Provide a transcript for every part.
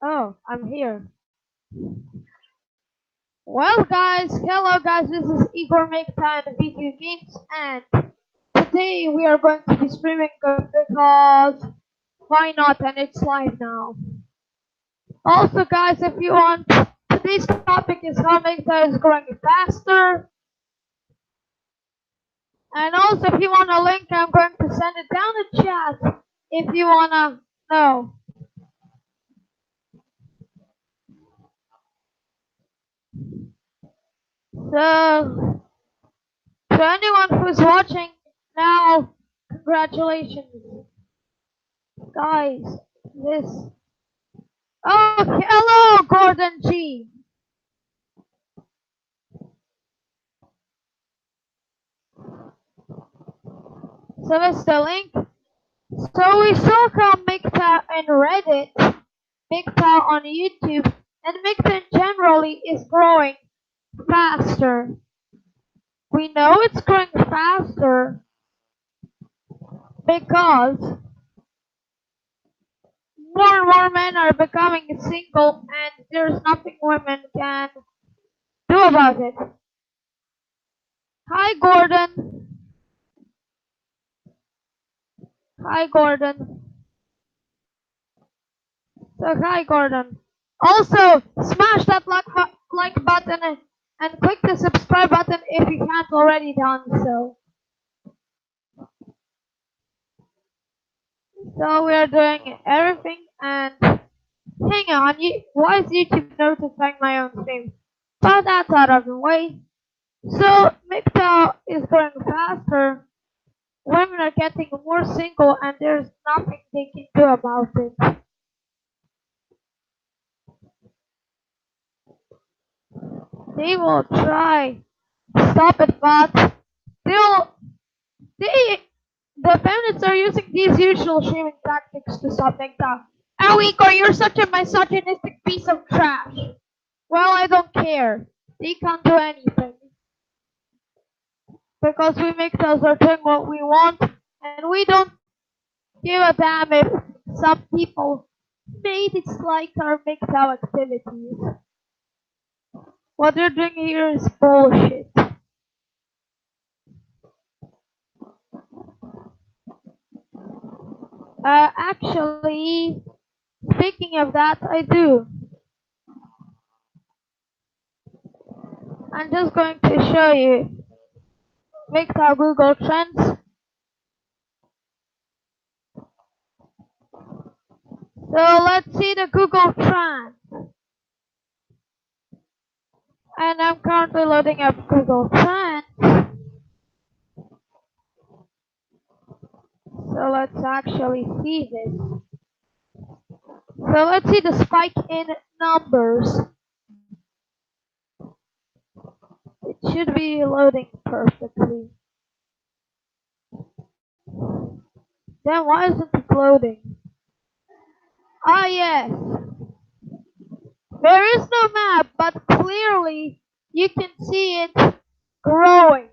Oh, I'm here. Well, guys, hello, guys. This is Igor MGTOW Video Games, and today we are going to be streaming because why not? And it's live now. Also, guys, if you want, today's topic is how MGTOW is growing faster. And also, if you want a link, I'm going to send it down the chat if you wanna know. So, to anyone who's watching now, congratulations. Guys, this. Oh, hello, Gordon G. So that's the link. So we saw how MGTOW in Reddit, MGTOW on YouTube, and MGTOW generally is growing faster. We know it's growing faster because more and more men are becoming single and there's nothing women can do about it. Hi, Gordon. Hi, Gordon. So hi, Gordon. Also, smash that like button and click the subscribe button if you haven't already done so. So we are doing everything and hang on, why is YouTube notifying my own stream? But that's out of the way. So MGTOW is growing faster. Women are getting more single and there's nothing they can do about it. They will try to stop it, but they'll they the feminists are using these usual shaming tactics to stop MGTOW. Oh, Igor, you're such a misogynistic piece of trash. Well, I don't care. They can't do anything. Because we MGTOWs are doing what we want, and we don't give a damn if some people may dislike our MGTOW activities. What they're doing here is bullshit. Actually, speaking of that, I do. I'm just going to show you MGTOW Google Trends. So let's see the Google Trends. And I'm currently loading up Google Trends. So let's actually see this. So let's see the spike in numbers. It should be loading perfectly. Then why isn't it loading? Ah yes. There is no map, but clearly you can see it growing.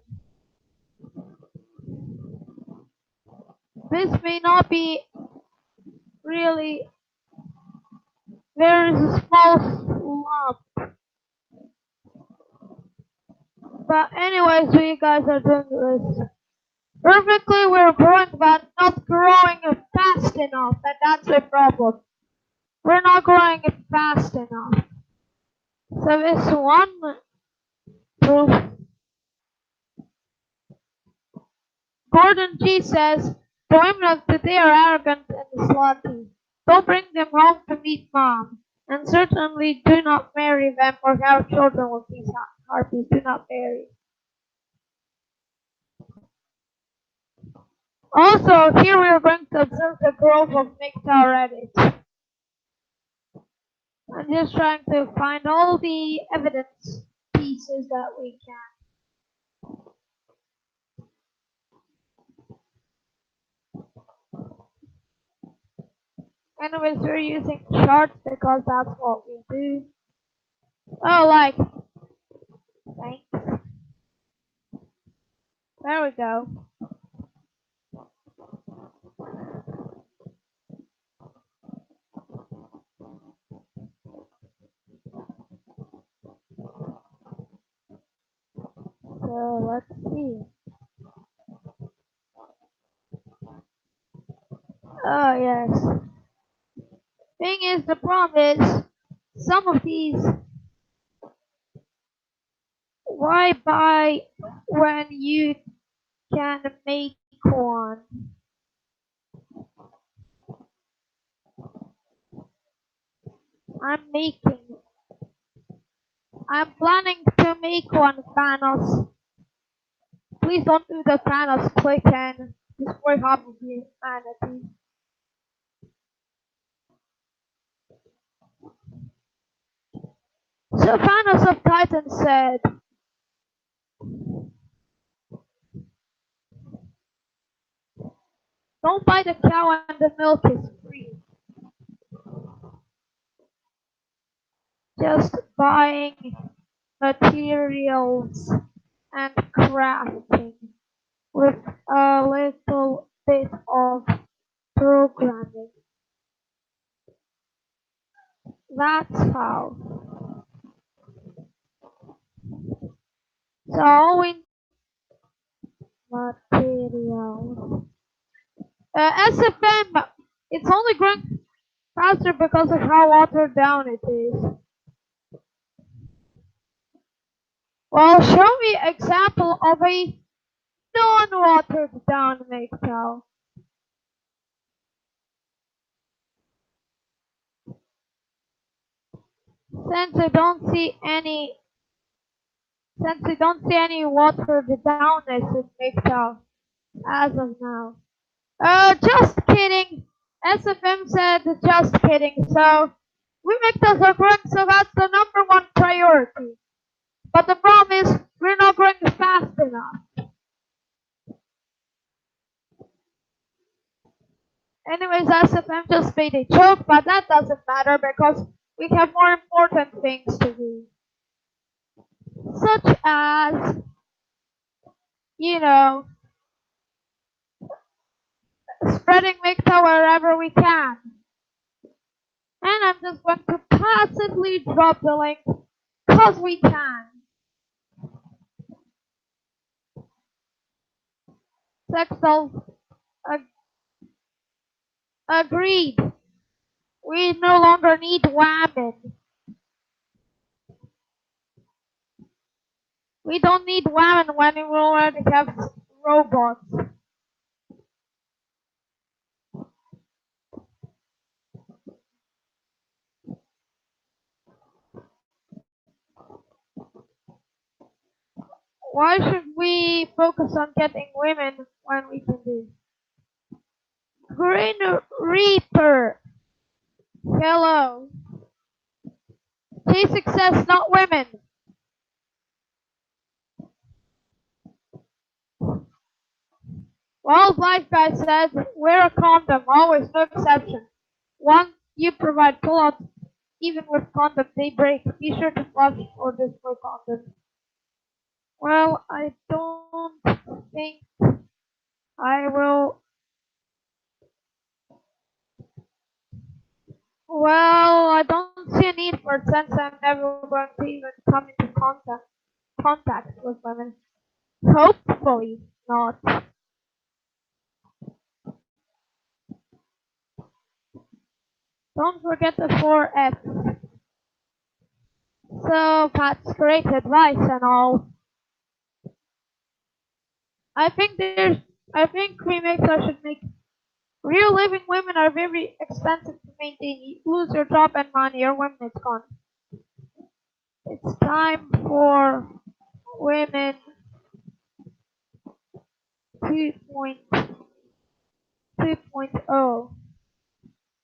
This may not be really. There is a small slump. But anyways, we guys are doing this perfectly. We're growing, but not growing fast enough, and that's the problem. We're not growing fast enough. So this one proof. Gordon G says the women of today are arrogant and slutty. Don't bring them home to meet mom, and certainly do not marry them or have children with these harpies. Do not marry. Also, here we are going to observe the growth of MGTOW Reddit. I'm just trying to find all the evidence pieces that we can. Anyways, we're using charts because that's what we do. Oh, like, thanks. There we go. see. Oh yes. Thing is, the problem is, some of these, why buy when you can make one? I'm making, I'm planning to make one, Thanos. Please don't do the Thanos click and destroy half of humanity. So Thanos of Titan said, don't buy the cow and the milk is free. Just buying materials and crafting with a little bit of programming. That's how. So all we materials. SFM, it's only growing faster because of how watered down it is. Well, show me example of a non-watered down MGTOW. Since I don't see any, since I don't see any watered downness in MGTOW as of now. Just kidding. SFM said just kidding. So we make those are correct, so that's the number one priority. But the problem is we're not growing fast enough. Anyways, SFM just made a joke, but that doesn't matter because we have more important things to do. Such as, you know, spreading MGTOW wherever we can. And I'm just going to passively drop the link because we can. Sextol agreed. We no longer need women. We don't need women when we already have robots. Why should we focus on getting women when we can do? Green Reaper. Hello. Chase success, not women. Wildlife guy said, wear a condom, always, no exception. One, you provide pullouts, even with condom, they break. Be sure to flush or destroy condom. Well, I don't think I will. Well, I don't see a need for it since I'm never going to even come into contact with women. Hopefully not. Don't forget the 4F. So that's great advice and all. I think there's I think remixers should make real living women are very expensive to maintain. You lose your job and money, your women is gone. It's time for women 2.2.0.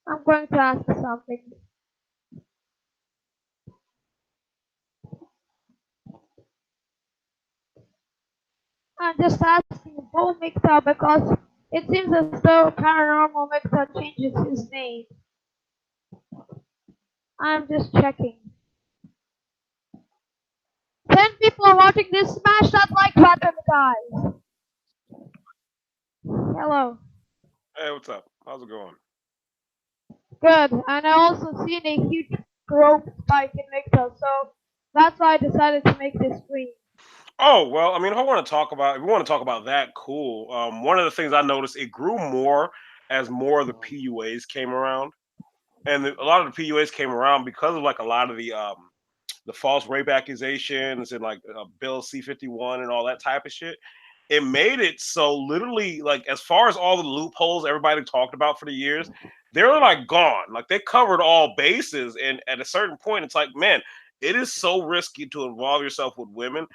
I'm going to ask something. I'm just asking Bull Mixer because it seems as though Paranormal Mixer changes his name. I'm just checking. 10 people are watching this. Smash that like button, guys. Hello. Hey, what's up? How's it going? Good. And I also seen a huge growth spike in Mixer, so that's why I decided to make this stream. Oh well, I mean, if we want to talk about that, cool. One of the things I noticed, it grew more as more of the PUAs came around, and a lot of the PUAs came around because of like a lot of the false rape accusations and like Bill C-51 and all that type of shit. It made it so literally like as far as all the loopholes everybody talked about for the years, they're like gone. Like they covered all bases, and at a certain point, it's like, man, it is so risky to involve yourself with women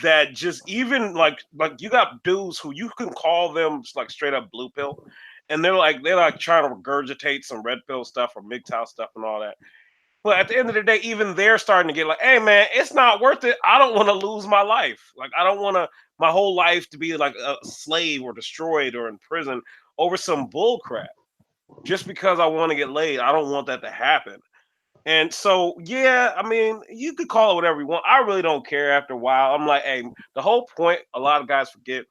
that just even like you got dudes who you can call them like straight up blue pill, and they're like trying to regurgitate some red pill stuff or MGTOW stuff and all that. But at the end of the day, even they're starting to get like, hey man, it's not worth it. I don't want to lose my life. Like I don't want to my whole life to be like a slave or destroyed or in prison over some bull crap. Just because I want to get laid, I don't want that to happen. And so, yeah, I mean, you could call it whatever you want. I really don't care after a while. I'm like, hey, the whole point a lot of guys forget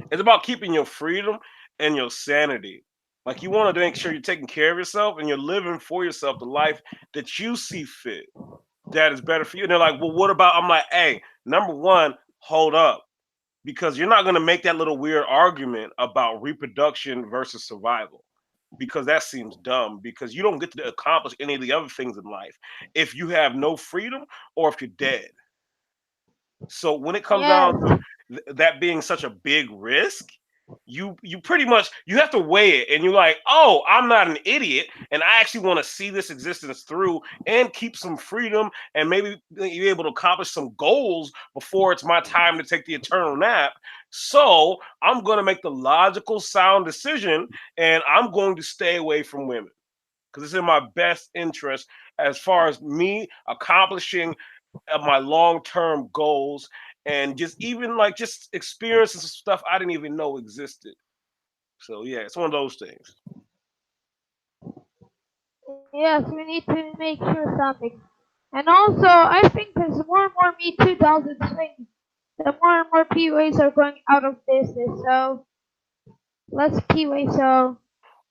is about keeping your freedom and your sanity. Like you want to make sure you're taking care of yourself and you're living for yourself the life that you see fit that is better for you. And they're like, well, what about? I'm like, hey, number one, hold up. Because you're not going to make that little weird argument about reproduction versus survival. Because that seems dumb. Because you don't get to accomplish any of the other things in life if you have no freedom or if you're dead. So when it comes Yes. down to that being such a big risk, you pretty much you have to weigh it, and you're like, oh, I'm not an idiot, and I actually want to see this existence through and keep some freedom, and maybe be able to accomplish some goals before it's my time to take the eternal nap. So I'm going to make the logical, sound decision, and I'm going to stay away from women because it's in my best interest as far as me accomplishing my long term goals and just even like just experiences of stuff I didn't even know existed. So yeah, it's one of those things. Yes, we need to make sure something. And also, I think as more and more Me Too does its thing, the more and more PUAs are going out of business. So less PUA. So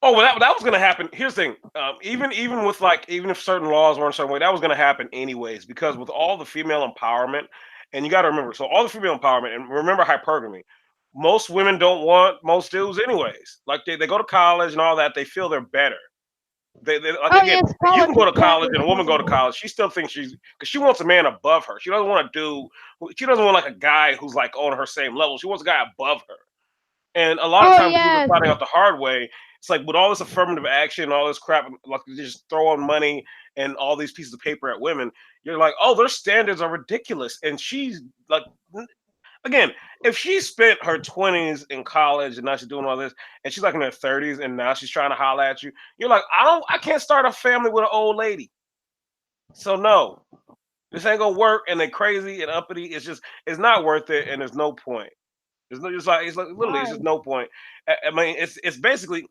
Oh, well, that was gonna happen. Here's the thing: even with like even if certain laws weren't a certain way, that was gonna happen anyways. Because with all the female empowerment, and you got to remember, so all the female empowerment, and remember hypergamy. Most women don't want most dudes anyways. Like they go to college and all that, they feel they're better. They like oh again, yes, if you college can go and to college gender and a woman go to specific. college, she still thinks she's because she wants a man above her. She doesn't want to do. She doesn't want like a guy who's like on her same level. She wants a guy above her. And a lot of Oh times, dudes are yes. finding out the hard way. It's like with all this affirmative action, all this crap, like they just throwing money and all these pieces of paper at women. You're like, oh, their standards are ridiculous. And she's like, again, if she spent her 20s in college and now she's doing all this, and she's like in her 30s and now she's trying to holler at you, you're like, I can't start a family with an old lady. So no, this ain't gonna work. And they're crazy and uppity. It's not worth it, and there's no point. There's no, it's like literally, it's Right. just no point. I mean, it's basically,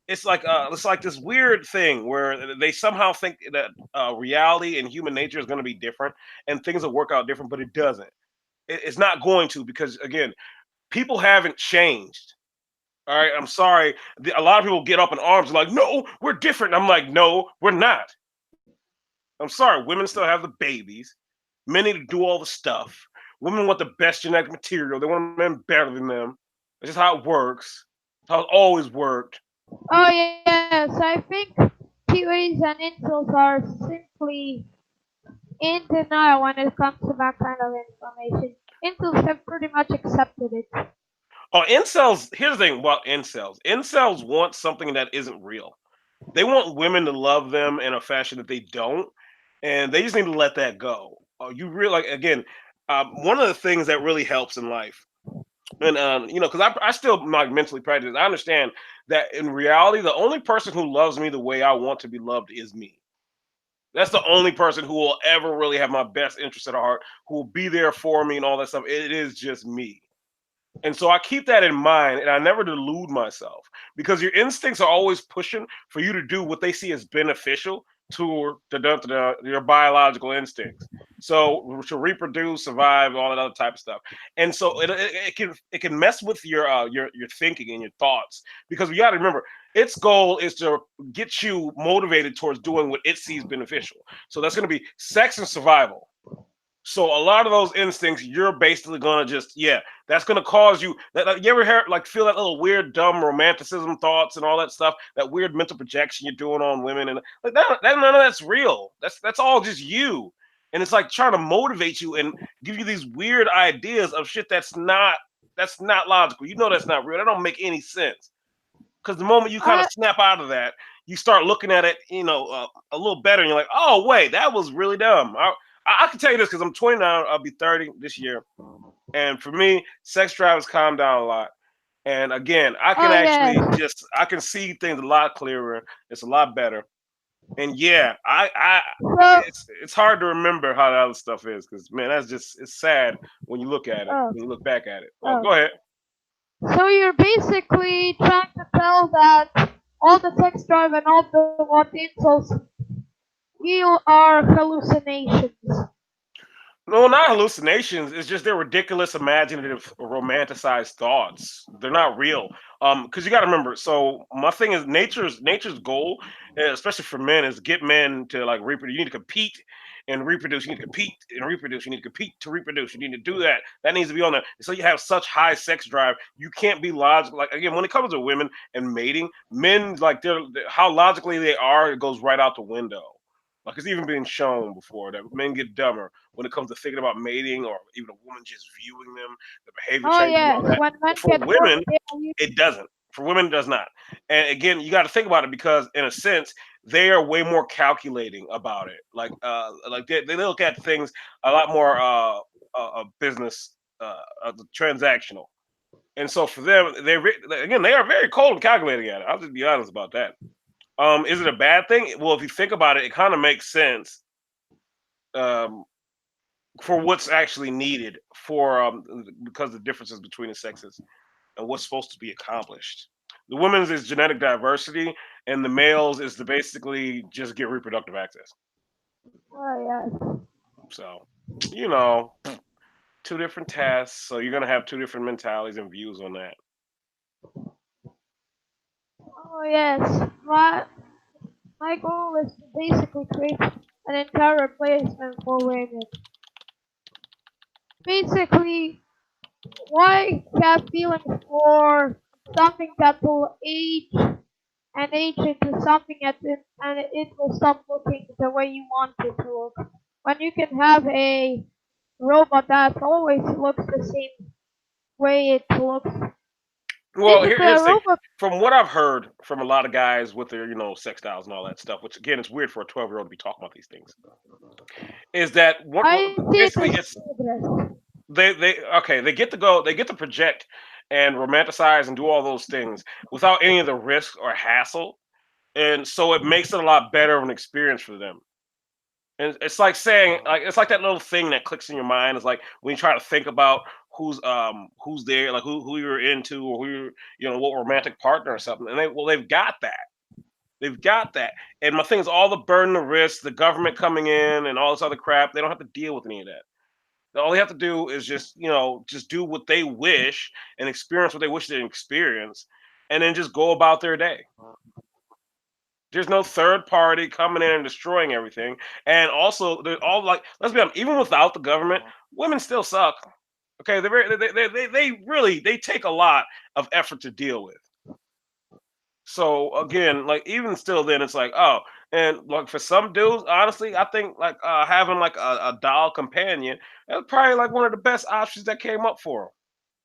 it's like this weird thing where they somehow think that reality and human nature is going to be different and things will work out different, but it doesn't. It's not going to because again, people haven't changed. All right, I'm sorry. A lot of people get up in arms like, no, we're different. I'm like, no, we're not. I'm sorry. Women still have the babies. Men need to do all the stuff. Women want the best genetic material. They want men better than them. That's just how it works. How it's always worked. Oh yes, I think PUAs and incels are simply in denial when it comes to that kind of information. Incels have pretty much accepted it. Oh, incels. Here's the thing about incels. Incels want something that isn't real. They want women to love them in a fashion that they don't, and they just need to let that go. You really like again. One of the things that really helps in life, and because I still like mentally practice. I understand that in reality, the only person who loves me the way I want to be loved is me. That's the only person who will ever really have my best interest at heart, who will be there for me and all that stuff. It is just me. And so I keep that in mind and I never delude myself because your instincts are always pushing for you to do what they see as beneficial to your biological instincts. So to reproduce, survive, all that other type of stuff. And so it can mess with your thinking and your thoughts because you got to remember its goal is to get you motivated towards doing what it sees beneficial. So that's going to be sex and survival. So a lot of those instincts, you're basically gonna just yeah, that's gonna cause you. Like, you ever hear like feel that little weird dumb romanticism thoughts and all that stuff, that weird mental projection you're doing on women and like that none of that's real. That's all just you, and it's like trying to motivate you and give you these weird ideas of shit that's not logical. You know that's not real. That don't make any sense. Because the moment you kind of I snap out of that, you start looking at it, a little better, and you're like, oh wait, that was really dumb. I can tell you this because I'm 29, I'll be 30 this year, and for me, sex drive has calmed down a lot. And again, I can oh yes. actually just I can see things a lot clearer. It's a lot better. And yeah, I So it's hard to remember how the other stuff is because man, that's just it's sad when you look at it, oh when you look back at it. Oh, go oh. ahead. So you're basically trying to tell that all the sex drive and all the what insults you are hallucinations. No, not hallucinations. It's just they're ridiculous, imaginative, romanticized thoughts. They're not real. Because you got to remember. So my thing is nature's goal, especially for men, is get men to like reproduce. You need to compete and reproduce. You need to compete and reproduce. You need to compete to reproduce. You need to do that. That needs to be on there. So you have such high sex drive. You can't be logical. Like again, when it comes to women and mating, men like how logically they are, it goes right out the window. Like it's even been shown before that men get dumber when it comes to thinking about mating or even a woman just viewing them, the behavior Oh changes and all yes, that. when men But for get horny, women, they are it using. doesn't. For women, it does not. And again, you got to think about it because, in a sense, they are way more calculating about it. Like they look at things a lot more business, transactional. And so for them, again they are very cold and calculating at it. I'll just be honest about that. Is it a bad thing? Well, if you think about it, it kind of makes sense. Um, for what's actually needed for because of the differences between the sexes and what's supposed to be accomplished. The women's is genetic diversity, and the males is to basically just get reproductive access. Oh yes. So, you know, two different tasks. So you're gonna have two different mentalities and views on that. Oh yes. My goal is to basically create an entire replacement for women. Basically, why have feelings for something that will age and age into something and it will stop looking the way you want it to look? When you can have a robot that always looks the same way it looks. Well, Basically, a here's the thing. robot. From what I've heard from a lot of guys with their, sex styles and all that stuff, which again, it's weird for a 12-year-old to be talking about these things, is that I see it basically as it's progress. they okay, they get to go, they get to project and romanticize and do all those things without any of the risk or hassle, and so it makes it a lot better of an experience for them. And it's like saying, like it's like that little thing that clicks in your mind. It's like when you try to think about who's there, like who you're into or who what romantic partner or something, and they've got that. They've got that. And my thing is all the burden, the risk, the government coming in, and all this other crap. They don't have to deal with any of that. All they have to do is just do what they wish and experience what they wish they experience, and then just go about their day. There's no third party coming in and destroying everything. And also, they're all like, let's be honest, even without the government, women still suck. Okay, they really they take a lot of effort to deal with. So again, like even still, then it's like, oh, and like for some dudes, honestly, I think like having like a doll companion, that's probably like one of the best options that came up for them.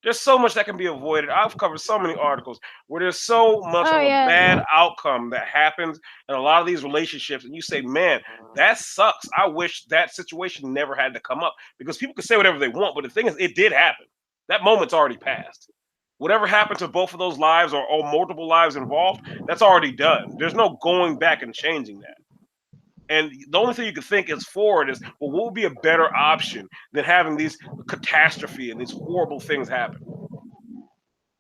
There's so much that can be avoided. I've covered so many articles where there's so much Oh of a bad yes. outcome that happens in a lot of these relationships, and you say, "Man, that sucks. I wish that situation never had to come up." Because people can say whatever they want, but the thing is, it did happen. That moment's already passed. Whatever happened to both of those lives or multiple lives involved, that's already done. There's no going back and changing that. And the only thing you can think is forward is, well, what would be a better option than having these catastrophe and these horrible things happen?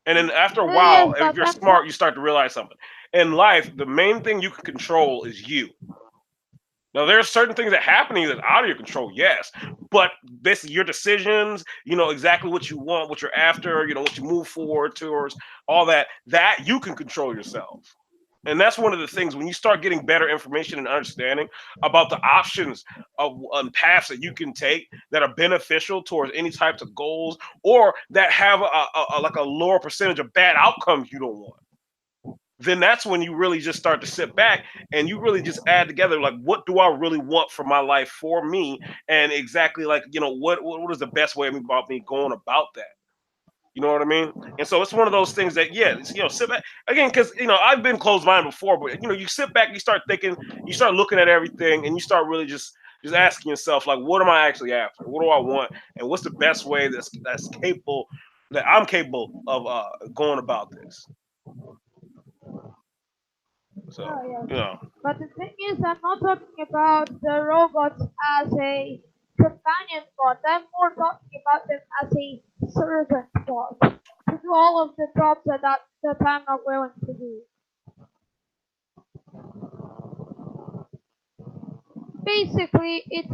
And then after a Yes, while, if but you're smart, you start to realize something. In life, the main thing you can control is you. Now, there are certain things that happen to you that's out of your control, yes, but basically your decisions, exactly what you want, what you're after, what you move forward towards, all that you can control yourself. And that's one of the things when you start getting better information and understanding about the options of paths that you can take that are beneficial towards any types of goals or that have like a lower percentage of bad outcomes you don't want, then that's when you really just start to sit back and you really just add together like what do I really want for my life for me, and exactly like what is the best way about me going about that. You know what I mean? And so it's one of those things that, yeah, sit back again, because I've been closed minded before, but you sit back, you start thinking, you start looking at everything, and you start really just asking yourself, like, what am I actually after? What do I want? And what's the best way that's capable that I'm capable of going about this? Oh, So yes. But the thing is, I'm not talking about the robots as a companion bot. I'm more talking about them as a servant bot to do all of the jobs that I'm not willing to do. Basically, it's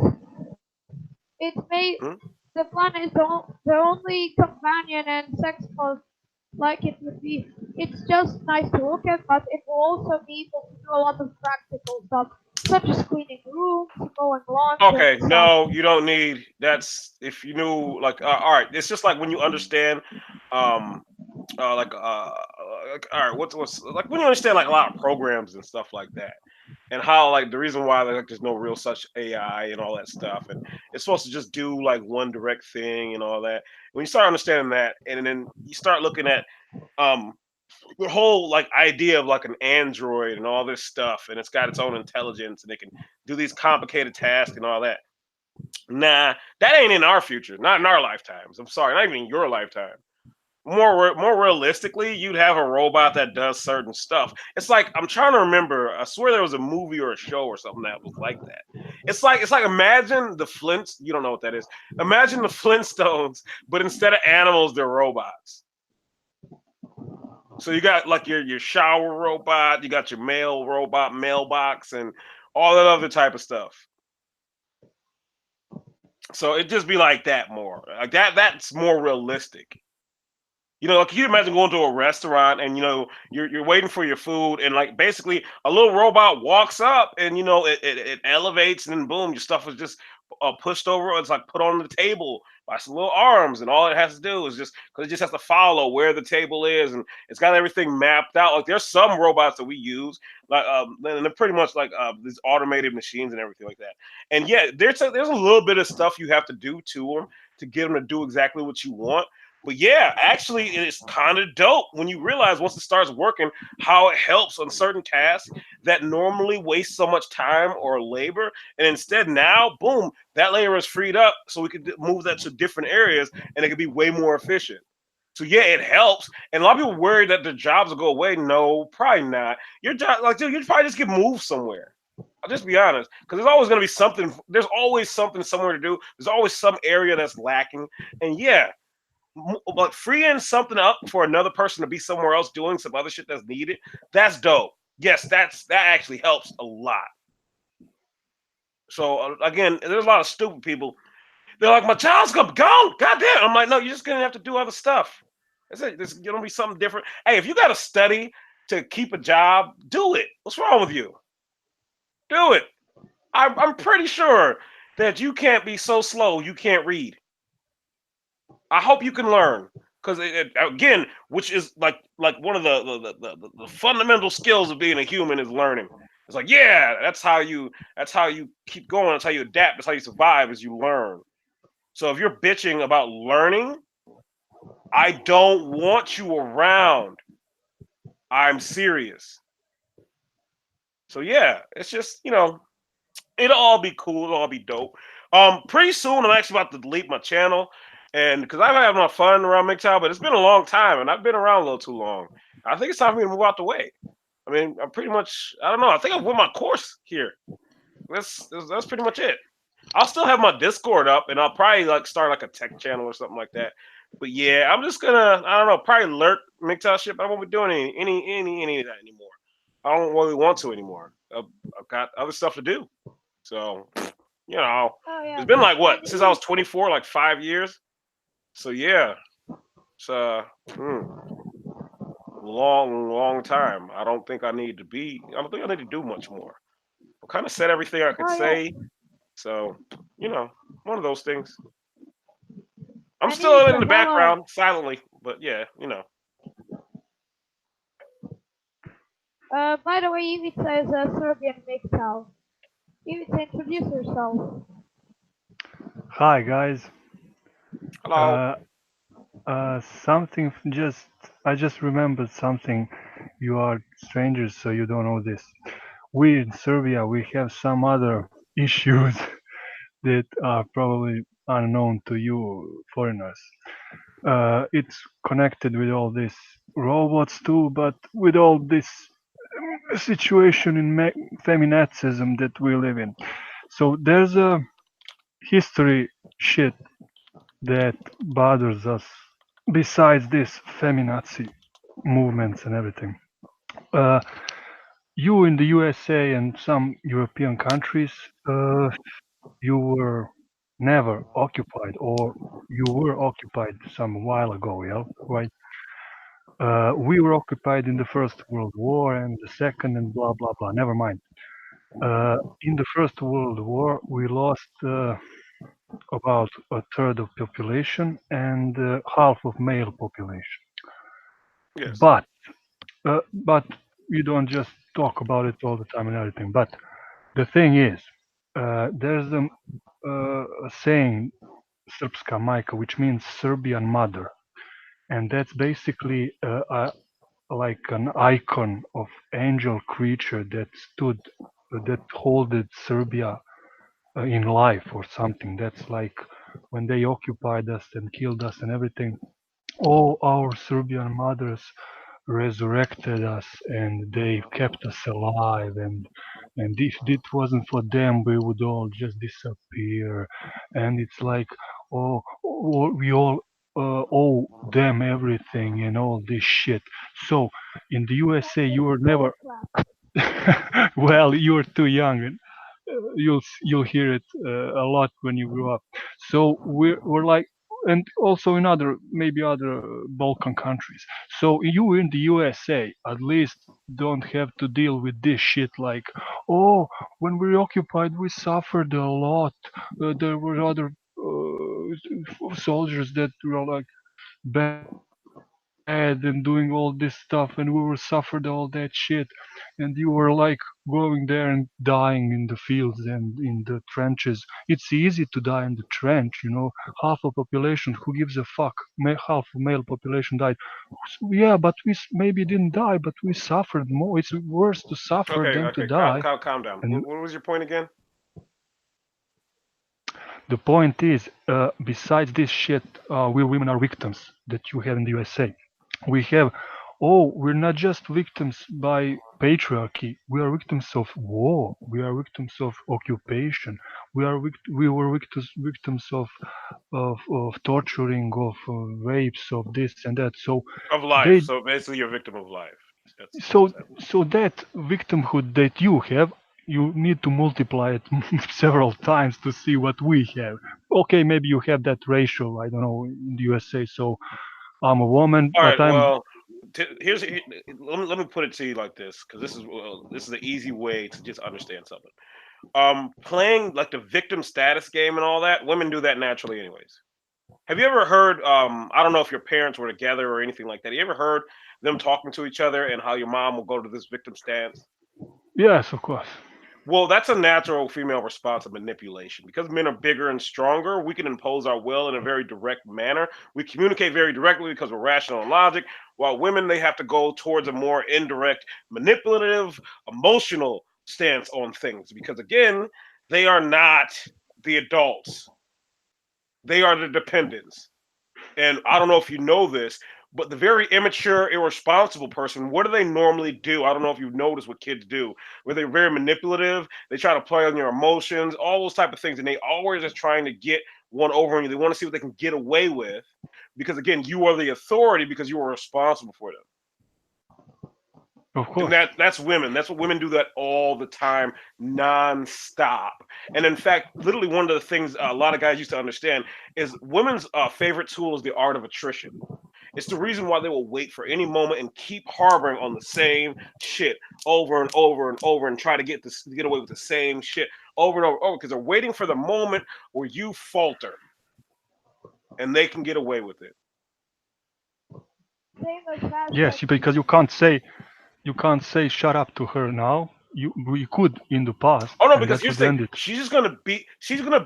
made hmm? the planet is the only companion and sex bot like it would be. It's just nice to look at, but it will also be able to do a lot of practical stuff, such as cleaning rooms, mowing lawns, and Okay, stuff. no, you don't need. That's if you knew, like, all right. It's just like when you understand, um, all right, what's like when you understand like a lot of programs and stuff like that, and how like the reason why like there's no real such AI and all that stuff, and it's supposed to just do like one direct thing and all that. When you start understanding that, and then you start looking at um the whole like idea of like an android and all this stuff, and it's got its own intelligence and it can do these complicated tasks and all that. Nah, that ain't in our future, not in our lifetimes. I'm sorry, not even in your lifetime. More realistically, you'd have a robot that does certain stuff. It's like I'm trying to remember. I swear there was a movie or a show or something that was like that. It's like imagine the Flints. You don't know what that is. Imagine the Flintstones, but instead of animals, they're robots. So you got like your shower robot, you got your mail robot, mailbox, and all that other type of stuff. So it just be like that more. Like that's more realistic. Like can you imagine going to a restaurant and you're waiting for your food and like basically a little robot walks up and it elevates and then boom, your stuff is just pushed over. It's like put on the table by some little arms, and all it has to do is just because it just has to follow where the table is, and it's got everything mapped out. Like there's some robots that we use like and they're pretty much like these automated machines and everything like that. And yeah, there's a little bit of stuff you have to do to them to get them to do exactly what you want, but yeah, actually, it's kind of dope when you realize once it starts working how it helps on certain tasks that normally waste so much time or labor. And instead, now, boom, that labor is freed up so we could move that to different areas and it could be way more efficient. So yeah, it helps. And a lot of people worry that their jobs will go away. No, probably not. Your job, like, dude, you probably just get moved somewhere. I'll just be honest, because there's always going to be something. There's always something somewhere to do. There's always some area that's lacking. And yeah, but freeing something up for another person to be somewhere else doing some other shit that's needed, that's dope. Yes, that actually helps a lot. So again, there's a lot of stupid people. They're like, my child's gonna go. Goddamn. I'm like, no, you're just gonna have to do other stuff. That's it. There's gonna be something different. Hey, if you got to study to keep a job, do it. What's wrong with you? Do it. I'm pretty sure that you can't be so slow you can't read. I hope you can learn because again, which is like one of the fundamental skills of being a human is learning. It's like yeah, that's how you keep going. That's how you adapt. That's how you survive. Is you learn. So if you're bitching about learning, I don't want you around. I'm serious. So yeah, it's just it'll all be cool. It'll all be dope. Pretty soon I'm actually about to delete my channel, and because I've had my fun around MGTOW, but it's been a long time, and I've been around a little too long. I think it's time for me to move out the way. I mean, I'm pretty much. I don't know. I think I've won my course here. That's pretty much it. I'll still have my Discord up, and I'll probably like start like a tech channel or something like that. But yeah, I'm just gonna. I don't know. Probably lurk MGTOW shit. But I won't be doing any of that anymore. I don't really want to anymore. I've got other stuff to do. So, you know, Oh it's yes, been like and what since I was 24, like 5 years. So yeah, it's hmm. long time. I don't think I need to be. I don't think I need to do much more. I kind of said everything I could Oh yeah, say. So, you know, one of those things. I'm and you need still in to the follow. background silently, but yeah, you know. By the way, Ivica is a Serbian MGTOW. Ivica, introduce yourself. Hi guys. Hello. Uh, something just I just remembered something. You are strangers, so you don't know this. We in Serbia we have some other issues that are probably unknown to you foreigners. It's connected with all these robots too, but with all this situation in feminazism that we live in. So there's a history shit that bothers us besides this feminazi movements and everything. Uh, you in the USA and some European countries, you were never occupied, or you were occupied some while ago, yeah, right? We were occupied in the First World War and the Second, and blah blah blah. Never mind. In the First World War, we lost about a third of population and half of male population. Yes. But you don't just talk about it all the time and everything. But the thing is, there's a saying, Srpska majka, which means Serbian mother, and that's basically like an icon of angel creature that stood, that holded Serbia in life or something. That's like when they occupied us and killed us and everything. All our Serbian mothers resurrected us and they kept us alive, and if it wasn't for them we would all just disappear. And it's like, we all owe them everything and all this shit. So in the USA you were never Bullcrap. well, you're too young, and you'll hear it a lot when you grow up. So we're like, and also in other, maybe other Balkan countries. So you in the USA at least don't have to deal with this shit like, oh, when we were occupied we suffered a lot. There were other soldiers that were like bad and doing all this stuff, and we were suffered all that shit, and you were like going there and dying in the fields and in the trenches. It's easy to die in the trench, you know. Half a population, who gives a fuck? Half of male population died. Yeah, but maybe didn't die, but we suffered more. It's worse to suffer Okay, than to okay. die. Calm down. And What was your point again? the point is, besides this shit, we women are victims that you have in the USA. We have, oh, we're not just victims by patriarchy. We are victims of war. We are victims of occupation. We were victims of torturing, of rapes, of this and that. So Of life. they So basically, you're a victim of life. That's so what's happening. so that victimhood that you have, you need to multiply it several times to see what we have. Okay, maybe you have that ratio, I don't know, in the USA. So I'm a woman, All but right. I'm Well, let me put it to you like this, because this is an easy way to just understand something. Playing like the victim status game and all that, women do that naturally, anyways. Have you ever heard? I don't know if your parents were together or anything like that. You ever heard them talking to each other and how your mom will go to this victim stance? yes, of course. Well, that's a natural female response of manipulation. Because men are bigger and stronger, we can impose our will in a very direct manner. We communicate very directly because we're rational and logic, while women, they have to go towards a more indirect, manipulative, emotional stance on things. Because again, they are not the adults, they are the dependents. And I don't know if you know this, but the very immature, irresponsible person, what do they normally do? I don't know if you've noticed what kids do, where they're very manipulative. They try to play on your emotions, all those type of things, and they always are trying to get one over on you. They want to see what they can get away with, because again, you are the authority because you are responsible for them. Of And course. that's women. That's what women do that all the time, nonstop. And in fact, literally one of the things a lot of guys used to understand is women's favorite tool is the art of attrition. It's the reason why they will wait for any moment and keep harboring on the same shit over and over and over and try to get away with the same shit over and over because they're waiting for the moment where you falter and they can get away with it. Same as hashtag. Yes, because you can't say shut up to her now. We could in the past, Oh no, and because that here's would the thing: end it. she's gonna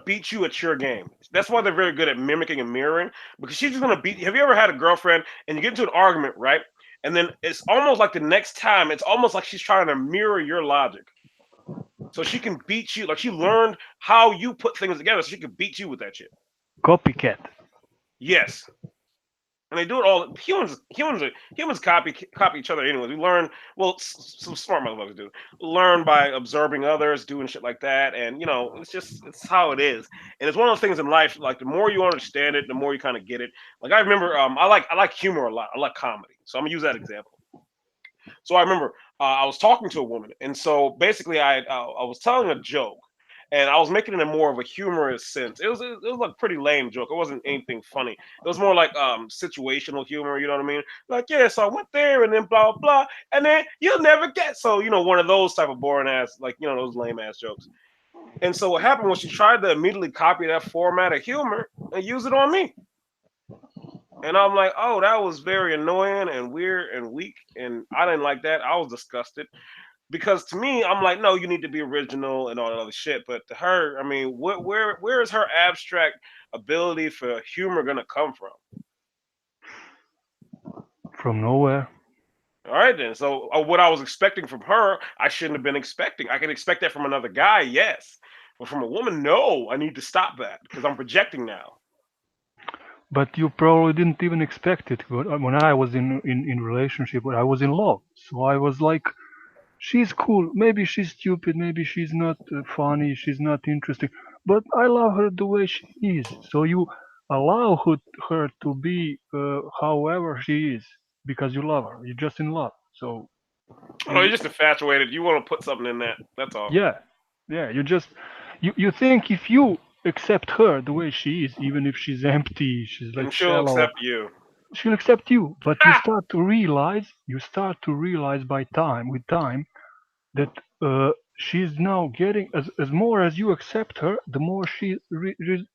beat you at your game. That's why they're very good at mimicking and mirroring. Because she's just gonna beat. Have you ever had a girlfriend and you get into an argument, right? And then it's almost like the next time, it's almost like she's trying to mirror your logic, so she can beat you. Like she learned how you put things together, so she can beat you with that shit. Copycat. Yes, and they do it all. Humans copy each other anyways. We learn. Well, some smart motherfuckers do learn by observing others doing shit like that, and it's how it is. And it's one of those things in life. Like the more you understand it, the more you kind of get it. Like I remember, I like humor a lot. I like comedy, so I'm gonna use that example. So I remember I was talking to a woman, and so basically I was telling a joke, and I was making it in more of a humorous sense. It was like a pretty lame joke. It wasn't anything funny. It was more like situational humor. You know what I mean? Like yeah, so I went there, and then blah blah, blah and then you'll never get so one of those type of boring ass those lame ass jokes. And so what happened was she tried to immediately copy that format of humor and use it on me. And I'm like, oh, that was very annoying and weird and weak. And I didn't like that. I was disgusted. Because to me, I'm like, no, you need to be original and all that other shit. But to her, I mean, where is her abstract ability for humor gonna come from? From nowhere. All right, then. So what I was expecting from her, I shouldn't have been expecting. I can expect that from another guy, yes. But from a woman, no. I need to stop that because I'm projecting now. But you probably didn't even expect it. When I was in relationship, when I was in love, so I was like, she's cool. Maybe she's stupid. Maybe she's not funny. She's not interesting. But I love her the way she is. So you allow her to be however she is because you love her. You're just in love. So Oh, you're you, just infatuated. You want to put something in that. That's all. yeah, yeah. You think if you accept her the way she is, even if she's empty, she's like And she'll shallow, accept you. she'll accept you. But Ha! you start to realize with time that she's now getting as more as you accept her, the more she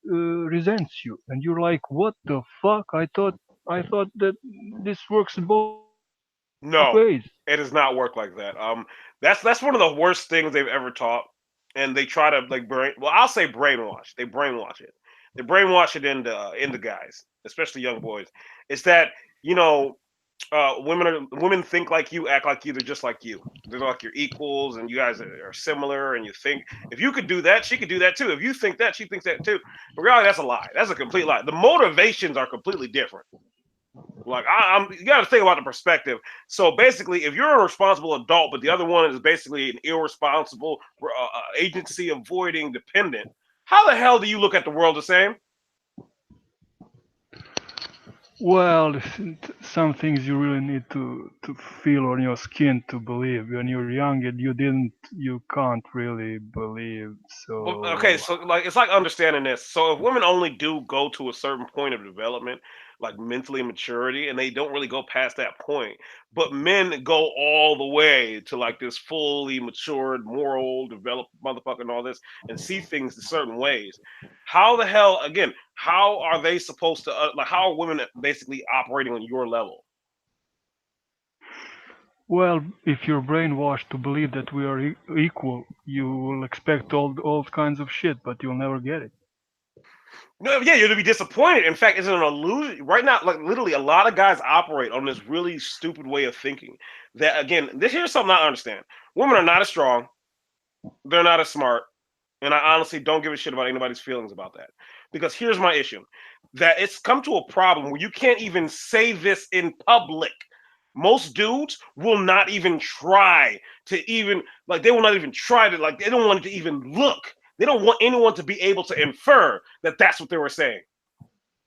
resents you, and you're like, what the fuck? I thought that this works both ways. No, it does not work like that. That's one of the worst things they've ever taught, and they try to like brain. Well, I'll say brainwash. They brainwash it. They brainwash it into guys, especially young boys. It's that you know, women think like you, act like you. They're just like you. They're like your equals, and you guys are similar. And you think if you could do that, she could do that too. If you think that, she thinks that too. But reality, that's a lie. That's a complete lie. The motivations are completely different. Like you got to think about the perspective. So basically, if you're a responsible adult, but the other one is basically an irresponsible agency avoiding dependent, how the hell do you look at the world the same? Well, some things you really need to feel on your skin to believe. When you're young and you can't really believe. Well, okay, So so like it's like understanding this. So if women only do go to a certain point of development, like mentally maturity, and they don't really go past that point, but men go all the way to like this fully matured, moral, developed motherfucker and all this, and see things in certain ways. How the hell again? How are they supposed to like? How are women basically operating on your level? well, if you're brainwashed to believe that we are equal, you will expect all kinds of shit, but you'll never get it. No, yeah, you'll be disappointed. In fact, it's an illusion right now. Like literally, a lot of guys operate on this really stupid way of thinking. That again, this here's something I understand. Women are not as strong. They're not as smart, and I honestly don't give a shit about anybody's feelings about that. Because here's my issue: that it's come to a problem where you can't even say this in public. Most dudes will not even try to even like they will not even try to like they don't want it to even look. They don't want anyone to be able to infer that that's what they were saying.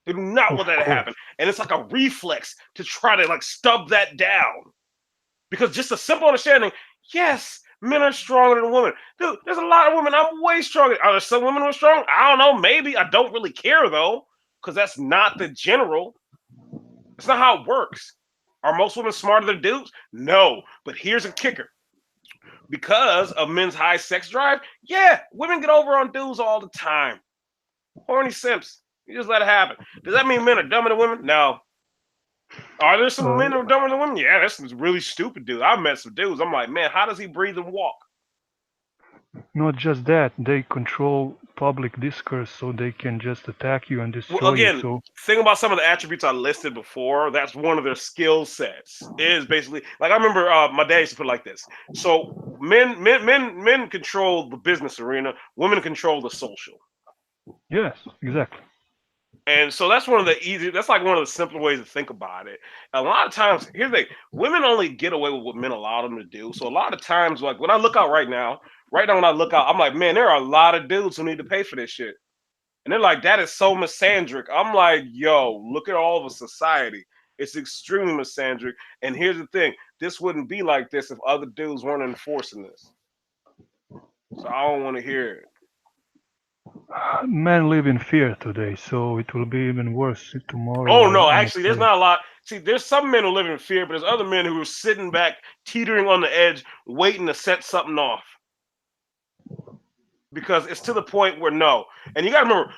They do not want Of that to happen. course. And it's like a reflex to try to like stub that down. Because just a simple understanding, yes, men are stronger than women. Dude, there's a lot of women I'm way stronger. Are there some women who are strong? I don't know. Maybe. I don't really care though. Because that's not the general. It's not how it works. Are most women smarter than dudes? No. But here's a kicker. Because of men's high sex drive, yeah, women get over on dudes all the time. Horny simps. You just let it happen. Does that mean men are dumber than women? No. Are there some Uh, men who are dumber than women? Yeah, there's some really stupid dudes. I've met some dudes. I'm like, man, how does he breathe and walk? Not just that, they control public discourse, so they can just attack you and Well, destroy you. again, So think about some of the attributes I listed before. That's one of their skill sets. Is basically like I remember my dad used to put it like this. So men control the business arena. Women control the social. yes, exactly. And so that's one of the easy. That's like one of the simpler ways to think about it. A lot of times, here's the thing: women only get away with what men allow them to do. So a lot of times, like when I look out right now when I look out, I'm like, man, there are a lot of dudes who need to pay for this shit. And they're like, that is so misandric. I'm like, yo, look at all of a society. It's extremely misandric. And here's the thing: this wouldn't be like this if other dudes weren't enforcing this. So I don't want to hear it. Men live in fear today, so it will be even worse Oh tomorrow. no, I'm actually, there's afraid. not a lot. See, there's some men who live in fear, but there's other men who are sitting back, teetering on the edge, waiting to set something off because it's to the point where no. And you got to remember,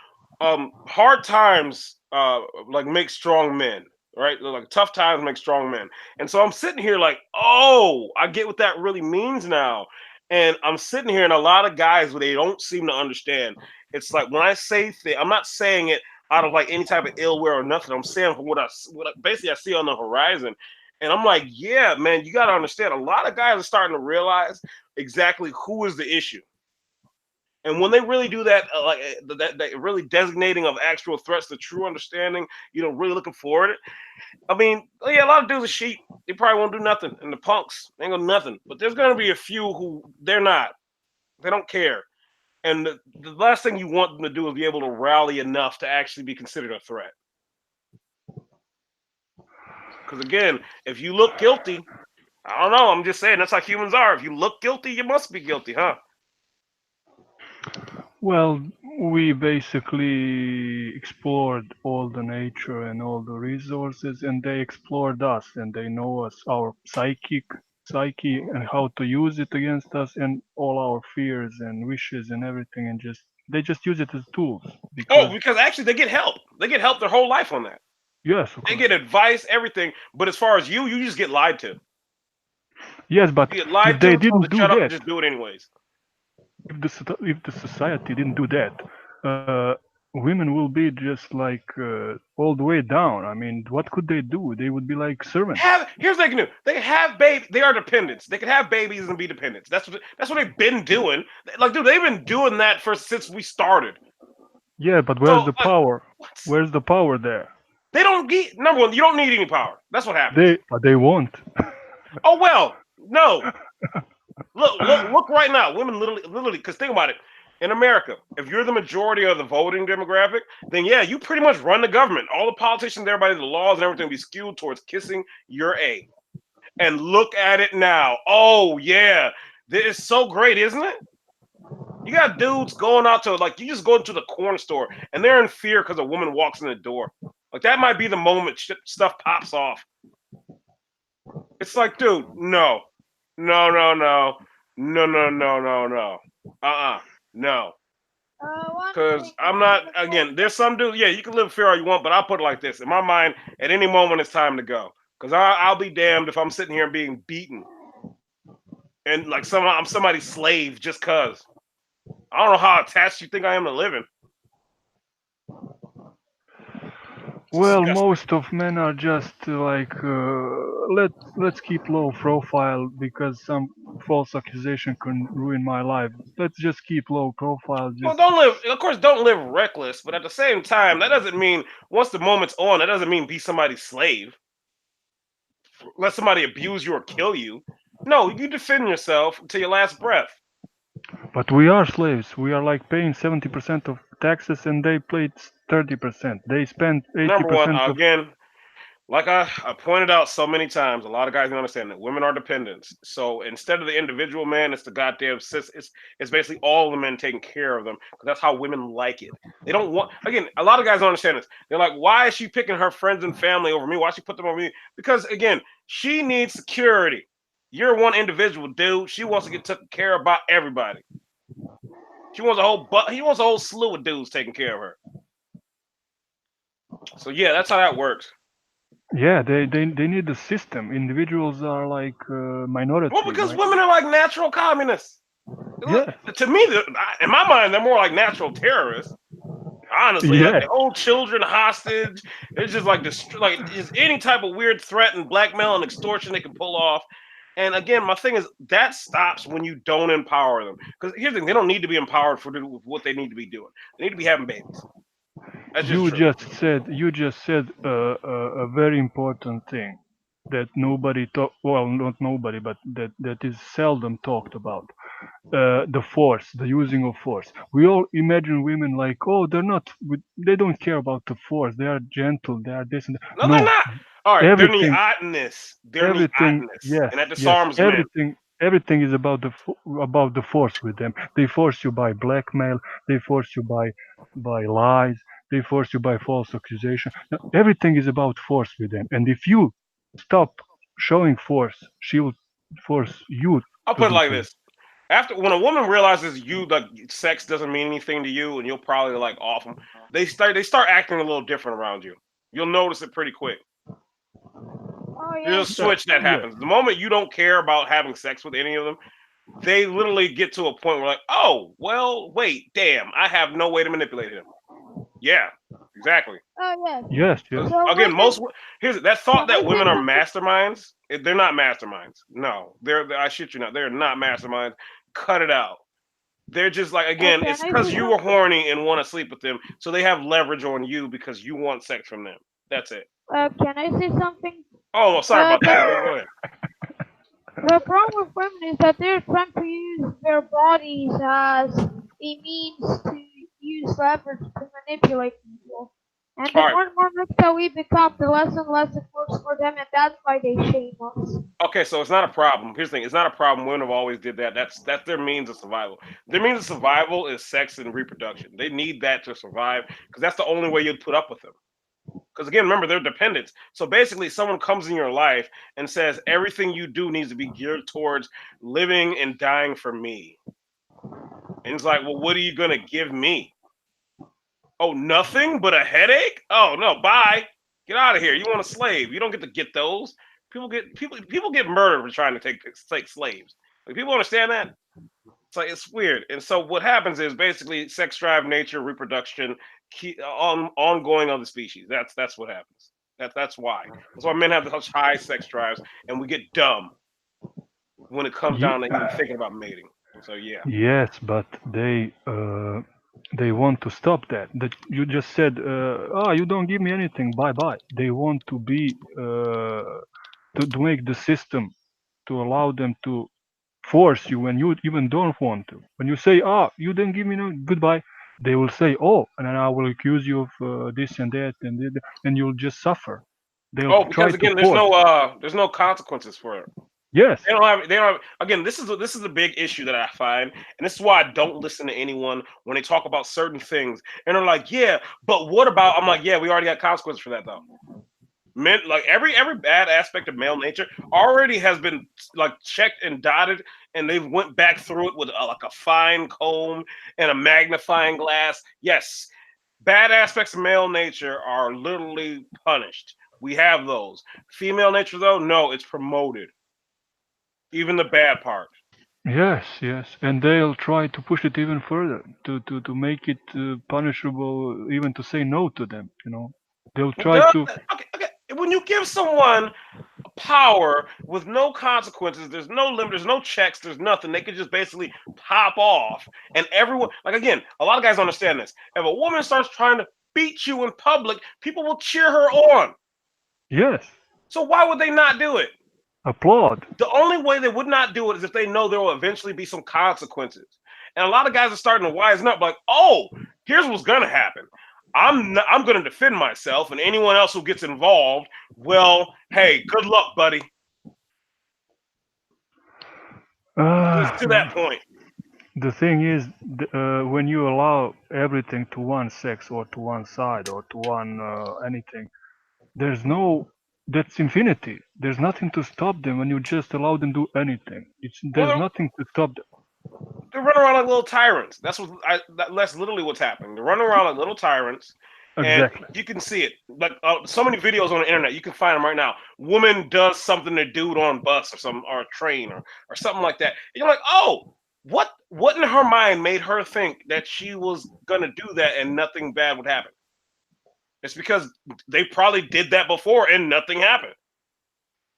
hard times like make strong men, right? Like tough times make strong men. And so I'm sitting here like, oh, I get what that really means now. And I'm sitting here, and a lot of guys, they don't seem to understand. It's like when I say things, I'm not saying it out of like any type of ill will or nothing. I'm saying from basically I see on the horizon. And I'm like, yeah, man, you got to understand. A lot of guys are starting to realize exactly who is the issue. And when they really do that, that really designating of actual threats, the true understanding, really looking for it. I mean, yeah, a lot of dudes are sheep. They probably won't do nothing, and the punks they ain't gonna do nothing. But there's gonna be a few who they're not. They don't care. And the last thing you want them to do is be able to rally enough to actually be considered a threat. Because again, if you look guilty, I don't know. I'm just saying that's how humans are. If you look guilty, you must be guilty, huh? Well, we basically explored all the nature and all the resources, and they explored us, and they know us, our psyche, and how to use it against us, and all our fears and wishes and everything, and just they just use it as tools Oh, because because actually they get help. They get help their whole life on that. yes, of They course, get advice, everything. But as far as you just get lied to. yes, but You get if lied they to, told didn't to do shut up and that, just do it anyways. if the society didn't do that, women will be just like all the way down. I mean, what could they do? They would be like servants. Here's what they can do. They have baby. They are dependents. They can have babies and be dependents. That's what they've been doing. Like, dude, they've been doing that for since we started. Yeah, but where's So, the like, power? what? Where's the power there? They don't get number one. You don't need any power. That's what happens. They won't. Oh well, no. Look right now. Women literally. Because think about it. In America, if you're the majority of the voting demographic, then yeah, you pretty much run the government. All the politicians, everybody, the laws and everything will be skewed towards kissing your A. And look at it now. Oh yeah, this is so great, isn't it? You got dudes going out to like you just go into the corner store and they're in fear because a woman walks in the door. Like that might be the moment stuff pops off. It's like, dude, no, no, no, no, no, no, no, no, no, no. One Because thing I'm I not. just want Again, there's some dudes. Yeah, you can live fear all you want, but I'll put it like this: in my mind, at any moment, it's time to go. Because I'll be damned if I'm sitting here being beaten and like I'm somebody's slave just cause. I don't know how attached you think I am to living. It's Well, disgusting. most of men are just like let's keep low profile because some false accusation can ruin my life. Let's just keep low profile. Well, Just don't live. Of course, don't live reckless. But at the same time, that doesn't mean once the moment's on, that doesn't mean be somebody's slave. Let somebody abuse you or kill you. No, you defend yourself until your last breath. but we are slaves. We are like paying 70% of taxes and they paid 30%. They spend eighty Number one, percent of again, Like I pointed out so many times, a lot of guys don't understand that women are dependents. So instead of the individual man, it's the goddamn sis. It's basically all the men taking care of them because that's how women like it. They don't want again. A lot of guys don't understand this. They're like, why is she picking her friends and family over me? Why she put them over me? Because again, she needs security. You're one individual, dude. She wants to get taken care of by everybody. She wants a whole but he wants a whole slew of dudes taking care of her. So yeah, that's how that works. Yeah, they need the system. Individuals are like Well, minority. because women are like natural communists. Yeah, To me, in my mind, they're more like natural terrorists. Honestly, like yeah. they hold children hostage. It's just like like is any type of weird threat and blackmail and extortion they can pull off. And again, my thing is that stops when you don't empower them. Because here's the thing: they don't need to be empowered for what they need to be doing. They need to be having babies. That's just true. You just said a very important thing that nobody talk. Well, not nobody, but that is seldom talked about. The force, the using of force. We all imagine women like, oh, they don't care about the force. They are gentle. They are this and that. No, they're No, not. All right, they're everything neotenous. They're everything neotenous, yes, and that yes, disarms men. everything is about about the force with them. They force you by blackmail, they force you by lies, they force you by false accusation. Now, everything is about force with them, and if you stop showing force, she will force you I'll to put it do like things. this: after when a woman realizes you like sex doesn't mean anything to you, and you'll probably like off them, they start acting a little different around you. You'll notice it pretty quick. Oh There's yes. a switch that Yeah, happens. The moment you don't care about having sex with any of them, they literally get to a point where like, oh, well, wait, damn, I have no way to manipulate him. Yeah, exactly. Oh yes. yes, yes. 'Cause, So again, women, here's that thought can I that say women are something? masterminds. They're not masterminds. No, I shit you not. They're not masterminds. Cut it out. They're just like again, Can it's I because say you were something? horny and want to sleep with them, so they have leverage on you because you want sex from them. That's it. Can I say something? Oh, well, sorry about that. The Go ahead. the problem with women is that they're trying to use their bodies as a means to use leverage to manipulate people. And the All right. more and more rich that we become, the less and less it works for them, and that's why they shame us. Okay, so it's not a problem. Here's the thing: it's not a problem. Women have always did that. That's their means of survival. Their means of survival is sex and reproduction. They need that to survive because that's the only way you'd put up with them. Because again, remember they're dependents. So basically, someone comes in your life and says everything you do needs to be geared towards living and dying for me. And it's like, well, what are you gonna give me? Oh, nothing but a headache? Oh no, bye. Get out of here. You want a slave? You don't get to get those. People get murdered for trying to take slaves. Like people understand that. It's like it's weird. And so what happens is basically sex drive, nature, reproduction, ongoing of the species. That's what happens. That's why. That's why men have such high sex drives, and we get dumb when it comes Ye- down to even thinking about mating. So yeah. Yes, but they want to stop that. That you just said, oh, you don't give me anything, bye bye. They want to be to make the system to allow them to force you when you even don't want to. When you say, ah, you didn't give me no goodbye, they will say, oh, and then I will accuse you of this and that, and you'll just suffer. They'll Oh, try because to again, force. there's no consequences for it. Yes, They don't have again, this is a big issue that I find, and this is why I don't listen to anyone when they talk about certain things. And they're like, yeah, but what about I'm like, yeah, we already got consequences for that though. Men like every bad aspect of male nature already has been like checked and dotted, and they went back through it with like a fine comb and a magnifying glass. Yes, bad aspects of male nature are literally punished. We have those. Female nature though, no, it's promoted. Even the bad part. yes, yes, and they'll try to push it even further to make it punishable, even to say no to them. They'll Well, try to. okay, okay. When you give someone power with no consequences, there's no limit, there's no checks, there's nothing. They could just basically pop off, and everyone, like again, a lot of guys understand this. If a woman starts trying to beat you in public, people will cheer her on. Yes, So why would they not do it? applaud. The only way they would not do it is if they know there will eventually be some consequences. And a lot of guys are starting to wisen up, like, oh, here's what's gonna happen. I'm going to defend myself, and anyone else who gets involved, well, hey, good luck, buddy. It's to Uh, that point. the thing is, when you allow everything to one sex or to one side or to one anything, there's no that's infinity. There's nothing to stop them when you just allow them to do anything. Well, There's nothing to stop them. they're running around like little tyrants. That's literally what's happening. They're running around like little tyrants, and Exactly. you can see it. Like so many videos on the internet, you can find them right now. Woman does something to dude on bus or a train or something like that. And you're like, oh, what in her mind made her think that she was gonna do that and nothing bad would happen? It's because they probably did that before and nothing happened.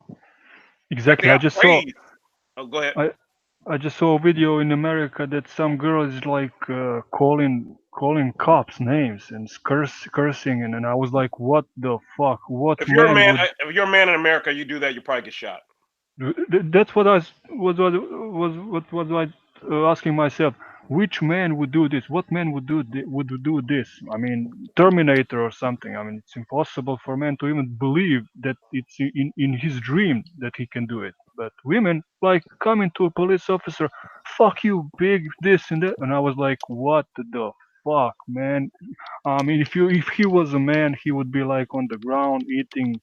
Like they Exactly. got praised. Oh, go ahead. I I just saw a video in America that some girl is like calling cops names and cursing, and I was like, what the fuck? What If you're a man man, would? if you're a man in America, you do that, you probably get shot. That's what what was I asking myself. Which man would do this? What man would do this? I mean, Terminator or something. I mean, it's impossible for man to even believe that it's in his dream that he can do it. But women like coming to a police officer, fuck you, big this and that, and I was like, what the fuck, man? I mean, if he was a man, he would be like on the ground eating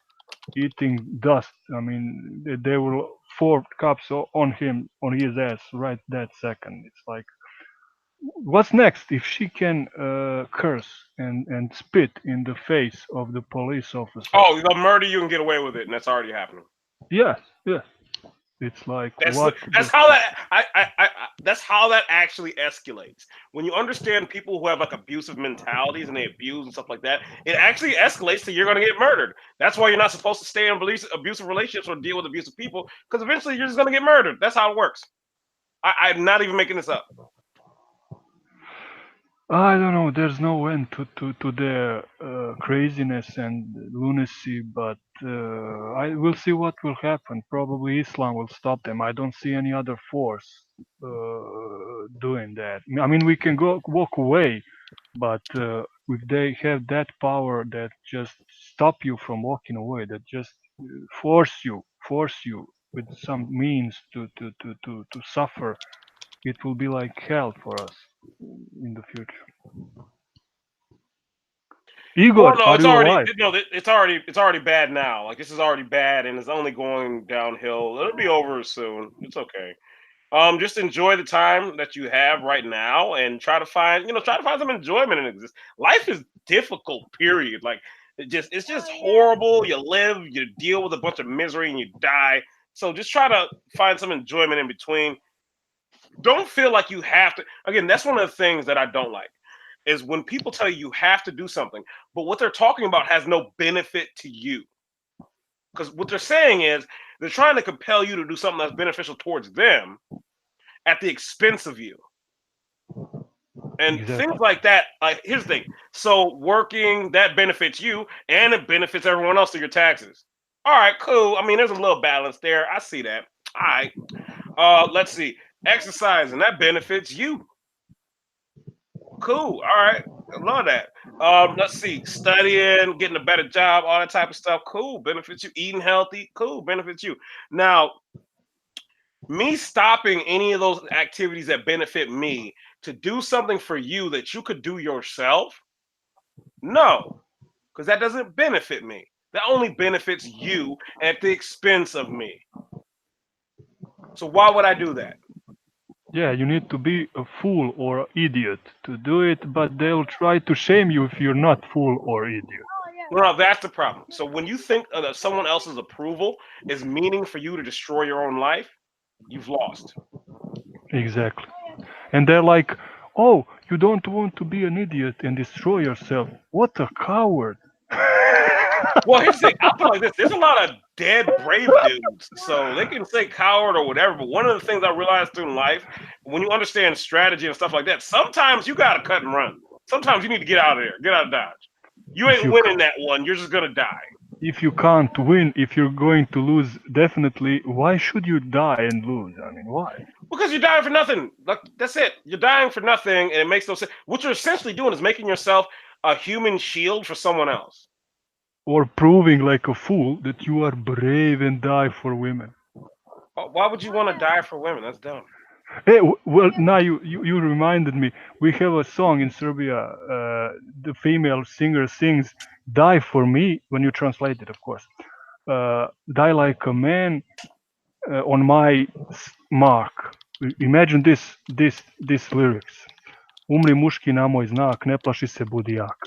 dust. I mean, there were four cups on him, on his ass, right that second. It's like, what's next? If she can curse and spit in the face of the police officer, Oh, they'll murder you and get away with it, and that's already happening. yes, yes. It's like, That's what that's the how fuck? that's how that actually escalates. When you understand people who have like abusive mentalities and they abuse and stuff like that, it actually escalates to you're going to get murdered. That's why you're not supposed to stay in abusive relationships or deal with abusive people because eventually you're just going to get murdered. That's how it works. I'm not even making this up. I don't know. There's no end to their craziness and lunacy, but I will see what will happen. Probably Islam will stop them. I don't see any other force doing that. I mean, we can go walk away, but if they have that power that just stop you from walking away, that just force you with some means to suffer, it will be like hell for us in the future. Well, Igor, no, are it's you already alive? no, it's already bad now. Like this is already bad, and it's only going downhill. It'll be over soon. It's okay. Just enjoy the time that you have right now, and try to find some enjoyment in it. Life is difficult. Period. Like it's just horrible. You live, you deal with a bunch of misery, and you die. So just try to find some enjoyment in between. Don't feel like you have to. Again, that's one of the things that I don't like is when people tell you you have to do something, but what they're talking about has no benefit to you. Because what they're saying is they're trying to compel you to do something that's beneficial towards them at the expense of you. And things Exactly. like that, like here's the thing. So working that benefits you and it benefits everyone else through your taxes. All right, cool. I mean, there's a little balance there. I see that. All right. Let's see. Exercising, that benefits you. Cool. All right. I love that. Let's see. Studying, getting a better job, all that type of stuff. Cool. Benefits you. Eating healthy. Cool. Benefits you. Now, me stopping any of those activities that benefit me to do something for you that you could do yourself, no, because that doesn't benefit me. That only benefits you at the expense of me. So why would I do that? Yeah, you need to be a fool or an idiot to do it, but they'll try to shame you if you're not fool or idiot. No, that's the problem. So when you think that someone else's approval is meaning for you to destroy your own life, you've lost. Exactly. And they're like, oh, you don't want to be an idiot and destroy yourself. What a coward. Well, here's the thing. I'll put it like this: there's a lot of dead brave dudes, so they can say coward or whatever. But one of the things I realized through life, when you understand strategy and stuff like that, sometimes you gotta cut and run. Sometimes you need to get out of there, get out of Dodge. You if ain't you winning that one. You're just gonna die. if you can't win, if you're going to lose, definitely, why should you die and lose? I mean, why? Because you're dying for nothing. Like that's it. You're dying for nothing, and it makes no sense. What you're essentially doing is making yourself a human shield for someone else. or proving like a fool that you are brave and die for women. Why would you want to die for women? That's dumb. Hey, well, now you reminded me. We have a song in Serbia. The female singer sings "Die for me" when you translate it, of course. Die like a man on my mark. Imagine this lyrics. Umri muški na moj znak, ne plaši se budijak.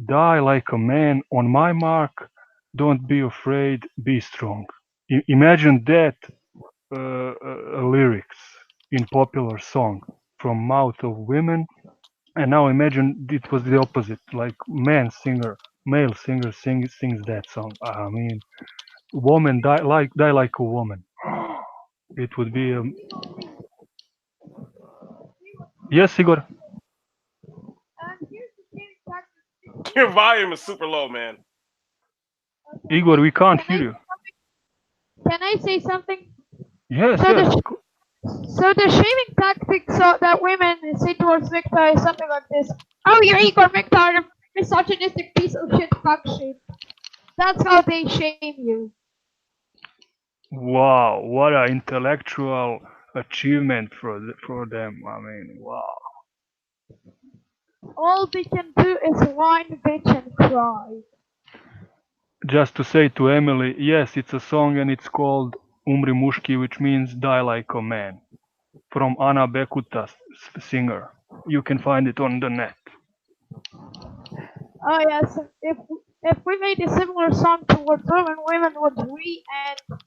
Die like a man on my mark. Don't be afraid, be strong. Imagine that lyrics in popular song from mouth of women, and now imagine it was the opposite, like male singer sings that song. I mean, woman die like a woman. It would be yes, Igor. And here's the same tactic. Your volume is super low, man. Igor, we can't Can hear I you. can I say something? Yes, So yes. the so the shaming tactic so that women say towards Victor is something like this. Oh, you Igor Victor, misogynistic piece of shit, fuck shit. That's how they shame you. Wow, what an intellectual achievement for them. I mean, wow. All they can do is whine, bitch, and cry. Just to say to Emily, yes, it's a song and it's called Umri Muški, which means die like a man, from Ana Bekuta, singer. You can find it on the net. Oh yes, if we made a similar song towards women would we and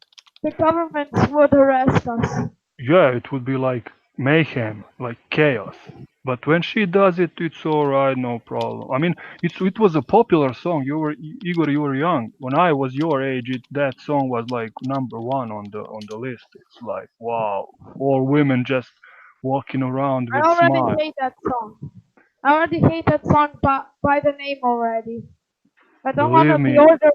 the governments would arrest us. Yeah, it would be like mayhem, like chaos. But when she does it, it's alright, no problem. I mean, it was a popular song. Igor, you were young. When I was your age, that song was like number one on the list. It's like wow, all women just walking around I with already smile. hate that song. I already hate that song by the name already. I don't want Believe to be me, ordered.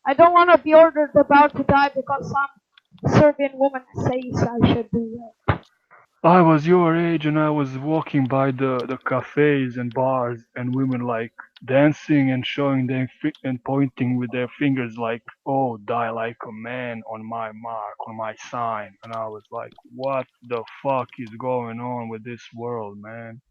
I don't want to be ordered about to die because some Serbian woman says I should do that. I was your age and I was walking by the cafes and bars and women like dancing and showing them and pointing with their fingers like, oh, die like a man on my mark, on my sign. And I was like, what the fuck is going on with this world, man?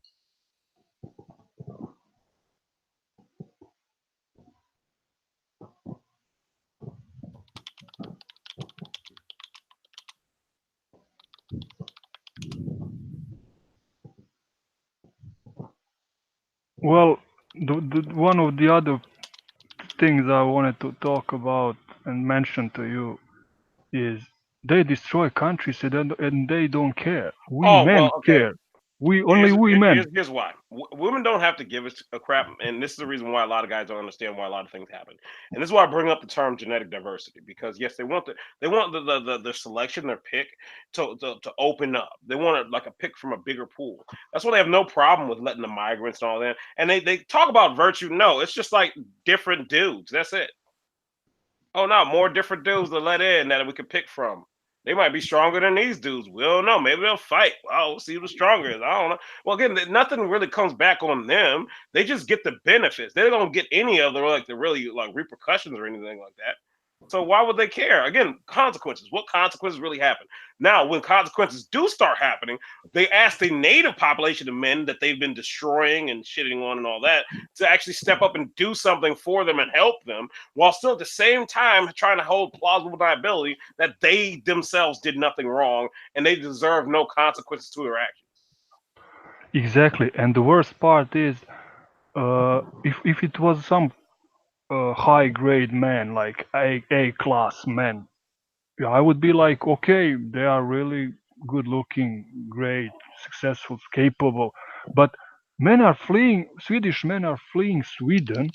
Well, one of the other things I wanted to talk about and mention to you is they destroy countries and they don't care. We Oh men well, okay. care. We only Here's we men. here's why. Women don't have to give us a crap, and this is the reason why a lot of guys don't understand why a lot of things happen. And this is why I bring up the term genetic diversity because yes, they want the selection, their pick to open up. They want like a pick from a bigger pool. That's why they have no problem with letting the migrants and all that. And they talk about virtue. No, it's just like different dudes. That's it. Oh no, more different dudes to let in that we could pick from. They might be stronger than these dudes. We don't know. Maybe they'll fight. Well, we'll see who's stronger is. I don't know. Well, again, nothing really comes back on them. They just get the benefits. They don't get any of the really like repercussions or anything like that. So why would they care? Again, consequences. What consequences really happen? Now, when consequences do start happening, they ask the native population of men that they've been destroying and shitting on and all that to actually step up and do something for them and help them, while still at the same time trying to hold plausible deniability that they themselves did nothing wrong and they deserve no consequences to their actions. Exactly. And the worst part is, if it was some high grade man, like A class man, yeah, I would be like, okay, they are really good looking, great, successful, capable. But men are fleeing. Swedish men are fleeing Sweden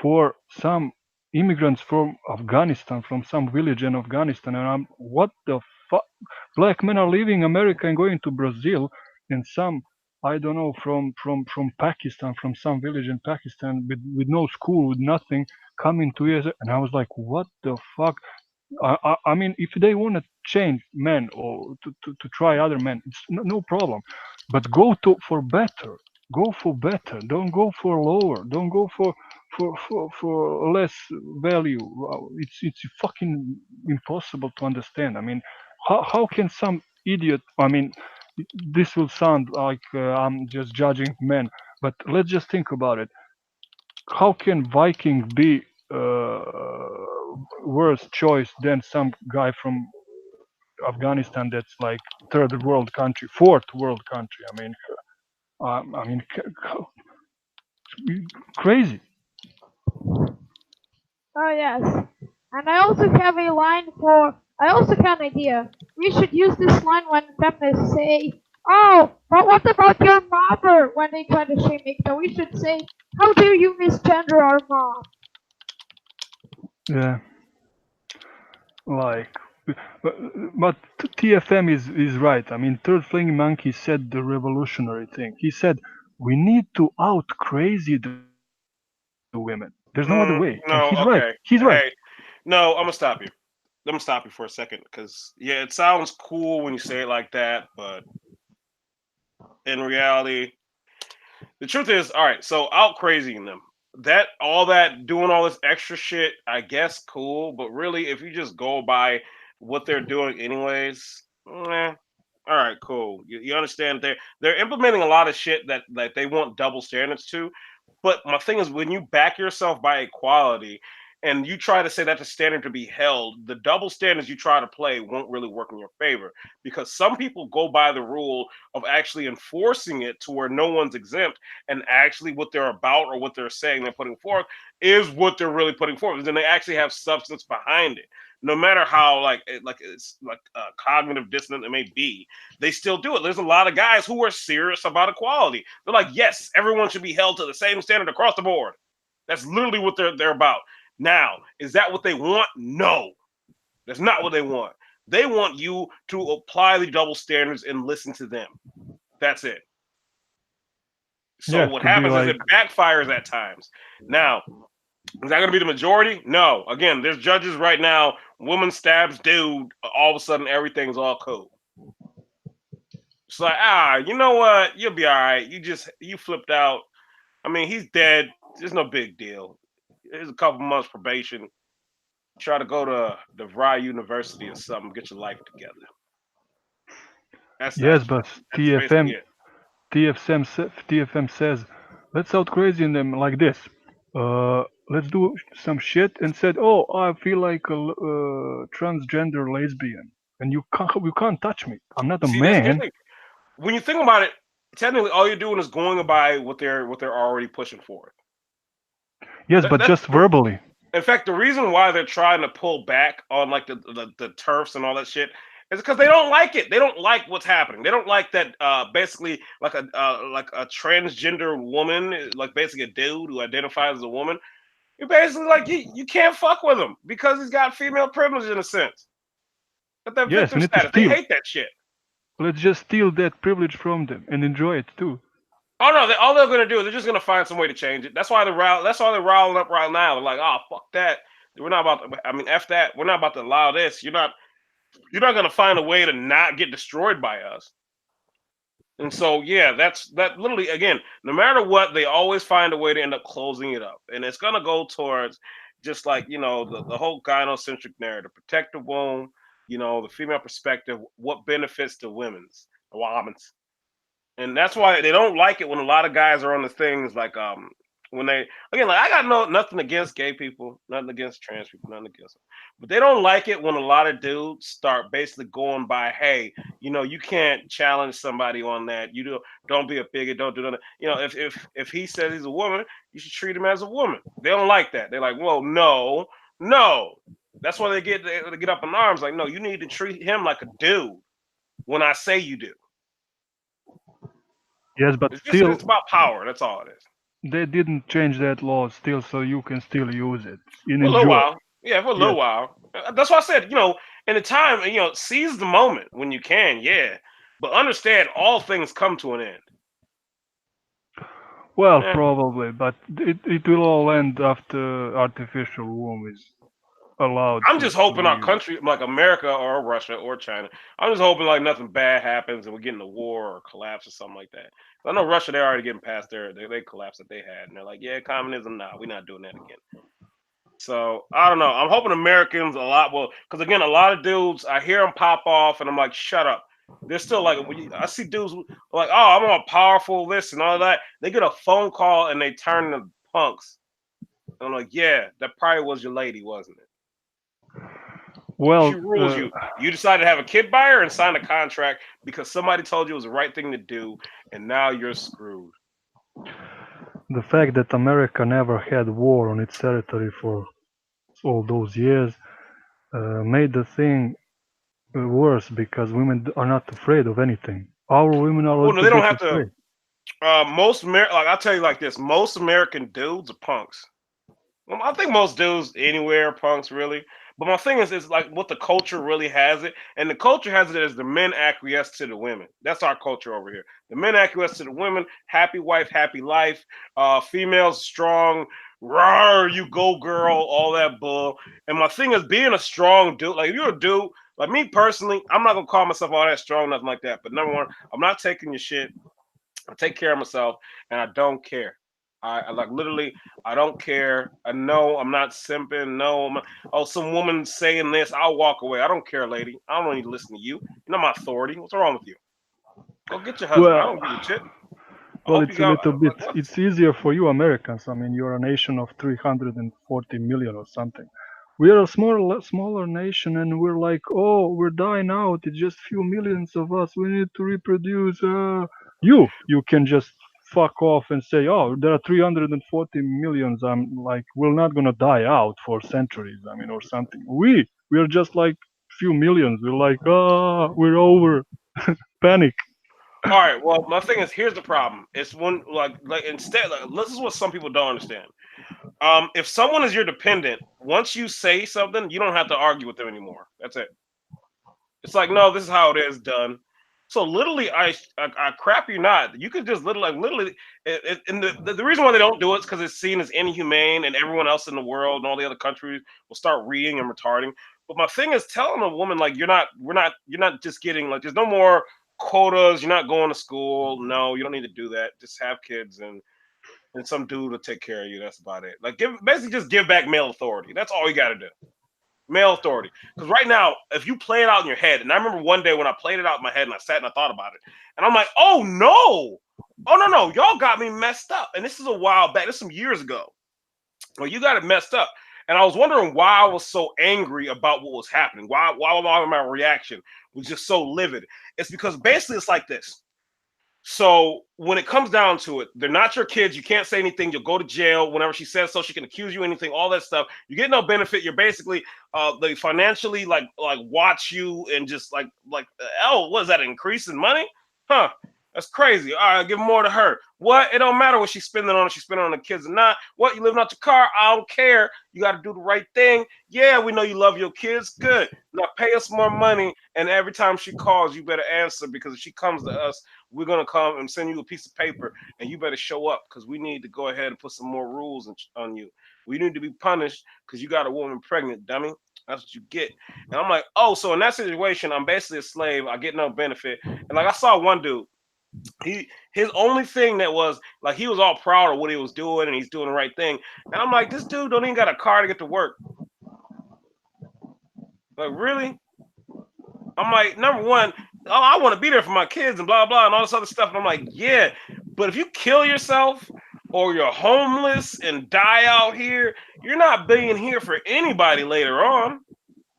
for some immigrants from Afghanistan, from some village in Afghanistan, and what the fuck? Black men are leaving America and going to Brazil, and some I don't know from Pakistan, from some village in Pakistan with no school, with nothing, coming to US, and I was like, what the fuck? I mean, if they want to change men or to try other men, it's no problem, but go to for better. Go for better. Don't go for lower. Don't go for less value. It's fucking impossible to understand. I mean, how can some idiot? I mean, this will sound like I'm just judging men, but let's just think about it. How can Viking be worse choice than some guy from Afghanistan that's like third world country, fourth world country? I mean, crazy. Oh yes. And I also have a line for. I also have an idea. We should use this line when feminists say, "Oh, but what about your mother?" When they try to shame Mikta, we should say, "How dare you misgender our mom?" Yeah, like, but, but TFM is right. I mean, Third Flying Monkey said the revolutionary thing. He said we need to out crazy the women. There's no other way, and he's right. He's No, right. okay. Hey, no, I'm gonna stop you. Let me stop you for a second, because yeah, it sounds cool when you say it like that, but in reality, the truth is, all right. So out crazying them, that all that doing all this extra shit, I guess cool, but really, if you just go by what they're doing anyways, all right, cool. You understand they're implementing a lot of shit that they want double standards to. But my thing is, when you back yourself by equality and you try to say that's a standard to be held, the double standards you try to play won't really work in your favor, because some people go by the rule of actually enforcing it to where no one's exempt, and actually what they're about or what they're saying they're putting forth is what they're really putting forth, and they actually have substance behind it. No matter how it's like cognitive dissonant it may be, they still do it. There's a lot of guys who are serious about equality. They're like, yes, everyone should be held to the same standard across the board. That's literally what they're about. Now, is that what they want? No, that's not what they want. They want you to apply the double standards and listen to them. That's it. So Yeah, what to be happens is like, it backfires at times. Now, is that going to be the majority? No. Again, there's judges right now. Woman stabs dude. All of a sudden, everything's all cool. It's like, you know what? You'll be all right. You flipped out. I mean, he's dead. There's no big deal. There's a couple months probation. Try to go to DeVry University or something. Get your life together. That's yes, that's but that's basically TFM it. TFM says, let's out crazy in them like this. Let's do some shit and said, oh, I feel like a transgender lesbian, and you can't touch me. I'm not a See, that's the man. thing. When you think about it, technically, all you're doing is going by what they're already pushing for. Yes, That, but that's just verbally. In fact, the reason why they're trying to pull back on like the turfs and all that shit is because they don't like it. They don't like what's happening. They don't like that basically like a transgender woman, like basically a dude who identifies as a woman. You're basically like you can't fuck with him because he's got female privilege in a sense. Got that Yes, victim we need to status. They steal. hate that shit. Let's just steal that privilege from them and enjoy it too. Oh no, all they're gonna do is they're just gonna find some way to change it. That's why That's why they're riling up right now. They're like, oh fuck that. We're not about to. I mean, f that. We're not about to allow this. You're not going to find a way to not get destroyed by us. And so, yeah, that literally, again, no matter what, they always find a way to end up closing it up. And it's going to go towards just like, the whole gynocentric narrative, protect the womb, the female perspective, what benefits the the women's. And that's why they don't like it when a lot of guys are on the things like when they again like I got nothing against gay people, nothing against trans people, nothing against them, but they don't like it when a lot of dudes start basically going by, hey, you can't challenge somebody on that. Don't be a bigot, don't do that. If he says he's a woman, you should treat him as a woman. They don't like that. They're like, well, no, no. That's why they get up in arms like, no, you need to treat him like a dude when I say you do. Yes, but It's still, about power. That's all it is. they didn't change that law still, so you can still use it and For a little enjoy. while, yeah, for a little Yes. while. That's why I said, in the time, seize the moment when you can, yeah, but understand all things come to an end. Well, Yeah, probably, but it will all end after artificial womb is. allowed I'm to just hoping our leave. country, like America or Russia or China, I'm just hoping like nothing bad happens and we get in a war or collapse or something like that. I know Russia, they're already getting past they collapse that they had, and they're like, yeah, communism, nah, we're not doing that again. So I don't know. I'm hoping Americans a lot will, because again, a lot of dudes, I hear them pop off, and I'm like, shut up. They're still like, I see dudes like, oh, I'm all powerful, this and all that. They get a phone call and they turn to punks. And I'm like, yeah, that probably was your lady, wasn't it? She Well, rules you. You decided to have a kid by her and sign a contract because somebody told you it was the right thing to do, and now you're screwed. the fact that America never had war on its territory for all those years made the thing worse because women are not afraid of anything. Our women are a Well, no, little they don't bit have to. afraid. Like I'll tell you like this: most American dudes are punks. Well, I think most dudes anywhere are punks really. But my thing is like what the culture really has it, and the culture has it as the men acquiesce to the women. That's our culture over here. The men acquiesce to the women. Happy wife, happy life. Females strong. Rawr, you go girl. All that bull. And my thing is being a strong dude. Like if you're a dude, like me personally, I'm not gonna call myself all that strong, nothing like that. But number one, I'm not taking your shit. I take care of myself, and I don't care. I like literally, I don't care. I know I'm not simping. No, oh, some woman saying this, I'll walk away. I don't care, lady. I don't need to listen to you. You're not my authority. What's wrong with you? Go get your husband. I Well, don't give a shit. I well, hope you it's a got little bit. like what? It's easier for you Americans. I mean, you're a nation of 340 million or something. We are a smaller nation, and we're like, oh, we're dying out. It's just few millions of us. We need to reproduce. You can just fuck off and say, oh, there are 340 millions. I'm like, we're not gonna die out for centuries. I mean, or something. We are just like few millions. We're like, we're over. Panic. All right. Well, my thing is, here's the problem. It's when like instead, like, this is what some people don't understand. If someone is your dependent, once you say something, you don't have to argue with them anymore. That's it. It's like, no, this is how it is done. So literally, I crap you not. You could just literally, and the reason why they don't do it is because it's seen as inhumane, and everyone else in the world and all the other countries will start reading and retarding. But my thing is telling a woman like you're not just getting like there's no more quotas. You're not going to school. No, you don't need to do that. Just have kids and some dude will take care of you. That's about it. Like basically just give back male authority. That's all you got to do. Male authority. Because right now, if you play it out in your head, and I remember one day when I played it out in my head and I sat and I thought about it, and I'm like, oh no, no, y'all got me messed up. And this is a while back. This is some years ago. Well, you got it messed up. And I was wondering why I was so angry about what was happening. Why my reaction was just so livid. It's because basically it's like this. So when it comes down to it, they're not your kids. You can't say anything. You'll go to jail whenever she says so. She can accuse you of anything, all that stuff. You get no benefit. You're basically they financially like watch you and just oh, what is that, an increase in money? Huh. That's crazy. All right, give more to her. What? It don't matter what she's spending on. If she's spending on the kids or not. What? You living out your car? I don't care. You got to do the right thing. Yeah, we know you love your kids. Good. Now pay us more money. And every time she calls, you better answer because if she comes to us, we're gonna come and send you a piece of paper, and you better show up because we need to go ahead and put some more rules on you. We need to be punished because you got a woman pregnant, dummy. That's what you get. And I'm like, oh, so in that situation, I'm basically a slave. I get no benefit. And like I saw one dude, his only thing that was like he was all proud of what he was doing and he's doing the right thing. And I'm like, this dude don't even got a car to get to work. Like, really? I'm like, number one, oh, I want to be there for my kids and blah blah and all this other stuff. And I'm like, yeah, but if you kill yourself or you're homeless and die out here, you're not being here for anybody later on.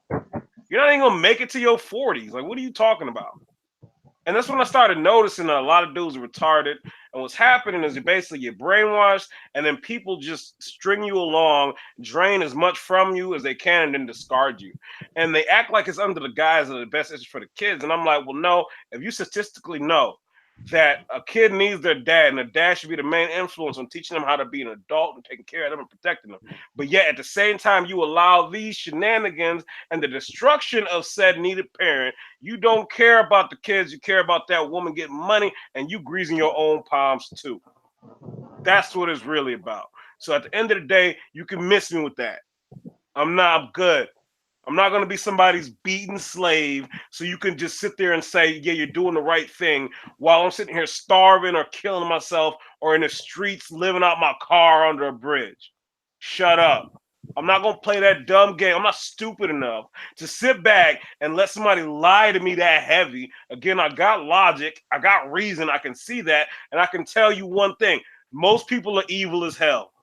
You're not even gonna make it to your 40s. Like, what are you talking about? And that's when I started noticing that a lot of dudes are retarded. And what's happening is you basically get brainwashed, and then people just string you along, drain as much from you as they can, and then discard you. And they act like it's under the guise of the best interest for the kids. And I'm like, well, no, if you statistically know that a kid needs their dad, and the dad should be the main influence on teaching them how to be an adult and taking care of them and protecting them. But yet at the same time, you allow these shenanigans and the destruction of said needed parent. You don't care about the kids, you care about that woman getting money, and you greasing your own palms too. That's what it's really about. So at the end of the day, you can miss me with that. I'm not. I'm good. I'm not going to be somebody's beaten slave so you can just sit there and say, yeah, you're doing the right thing while I'm sitting here starving or killing myself or in the streets living out my car under a bridge. Shut up. I'm not going to play that dumb game. I'm not stupid enough to sit back and let somebody lie to me that heavy. Again, I got logic, I got reason, I can see that, and I can tell you one thing: most people are evil as hell.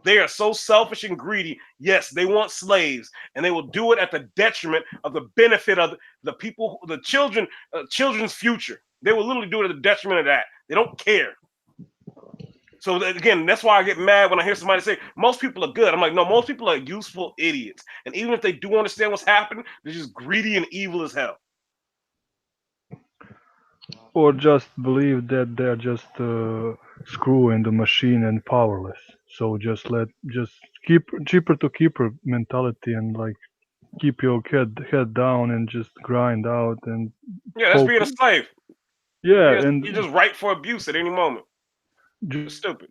They are so selfish and greedy. Yes, they want slaves, and they will do it at the detriment of the benefit of the people, the children, children's future. They will literally do it at the detriment of that. They don't care. So again, that's why I get mad when I hear somebody say most people are good. I'm like, no, most people are useful idiots, and even if they do understand what's happening, they're just greedy and evil as hell. Or just believe that they're just a screw in the machine and powerless. So just keep cheaper to keeper mentality and like keep your head down and just grind out and Yeah, that's hope. being a slave. Yeah, You're and just ripe for abuse at any moment. It's just stupid.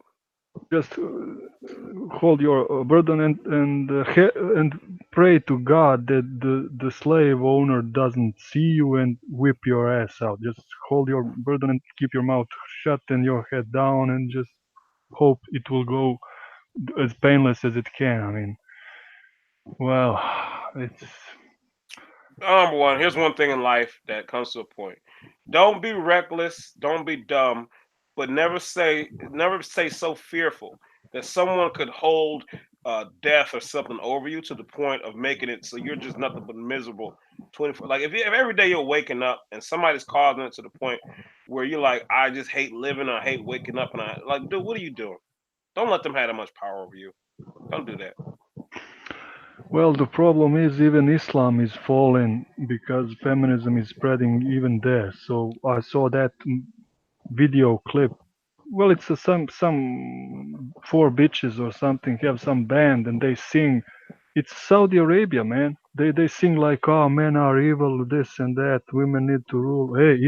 hold your burden and pray to God that the slave owner doesn't see you and whip your ass out. Just hold your burden and keep your mouth shut and your head down and just hope it will go as painless as it can. I mean, well, it's Number one, here's one thing in life that comes to a point. Don't be reckless, don't be dumb, but never say so fearful that someone could hold death or something over you to the point of making it so you're just nothing but miserable 24. Like if every day you're waking up and somebody's causing it to the point where you're like, I just hate living, I hate waking up, and I like, dude, what are you doing? Don't let them have that much power over you. Don't do that. well, the problem is even Islam is falling because feminism is spreading even there. So I saw that video clip. Well, it's some four bitches or something have some band and they sing. It's Saudi Arabia, man. They sing like, "Oh, men are evil, this and that. Women need to rule." Hey,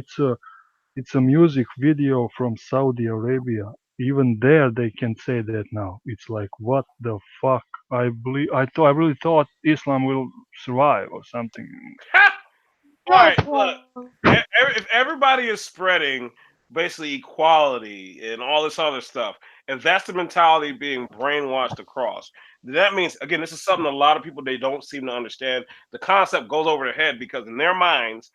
it's a music video from Saudi Arabia. Even there, they can say that now. It's like, what the fuck? I really thought Islam will survive or something. All right, Yes, look. well, If everybody is spreading basically equality and all this other stuff, if that's the mentality being brainwashed across, then that means again, this is something a lot of people they don't seem to understand. The concept goes over their head because in their minds,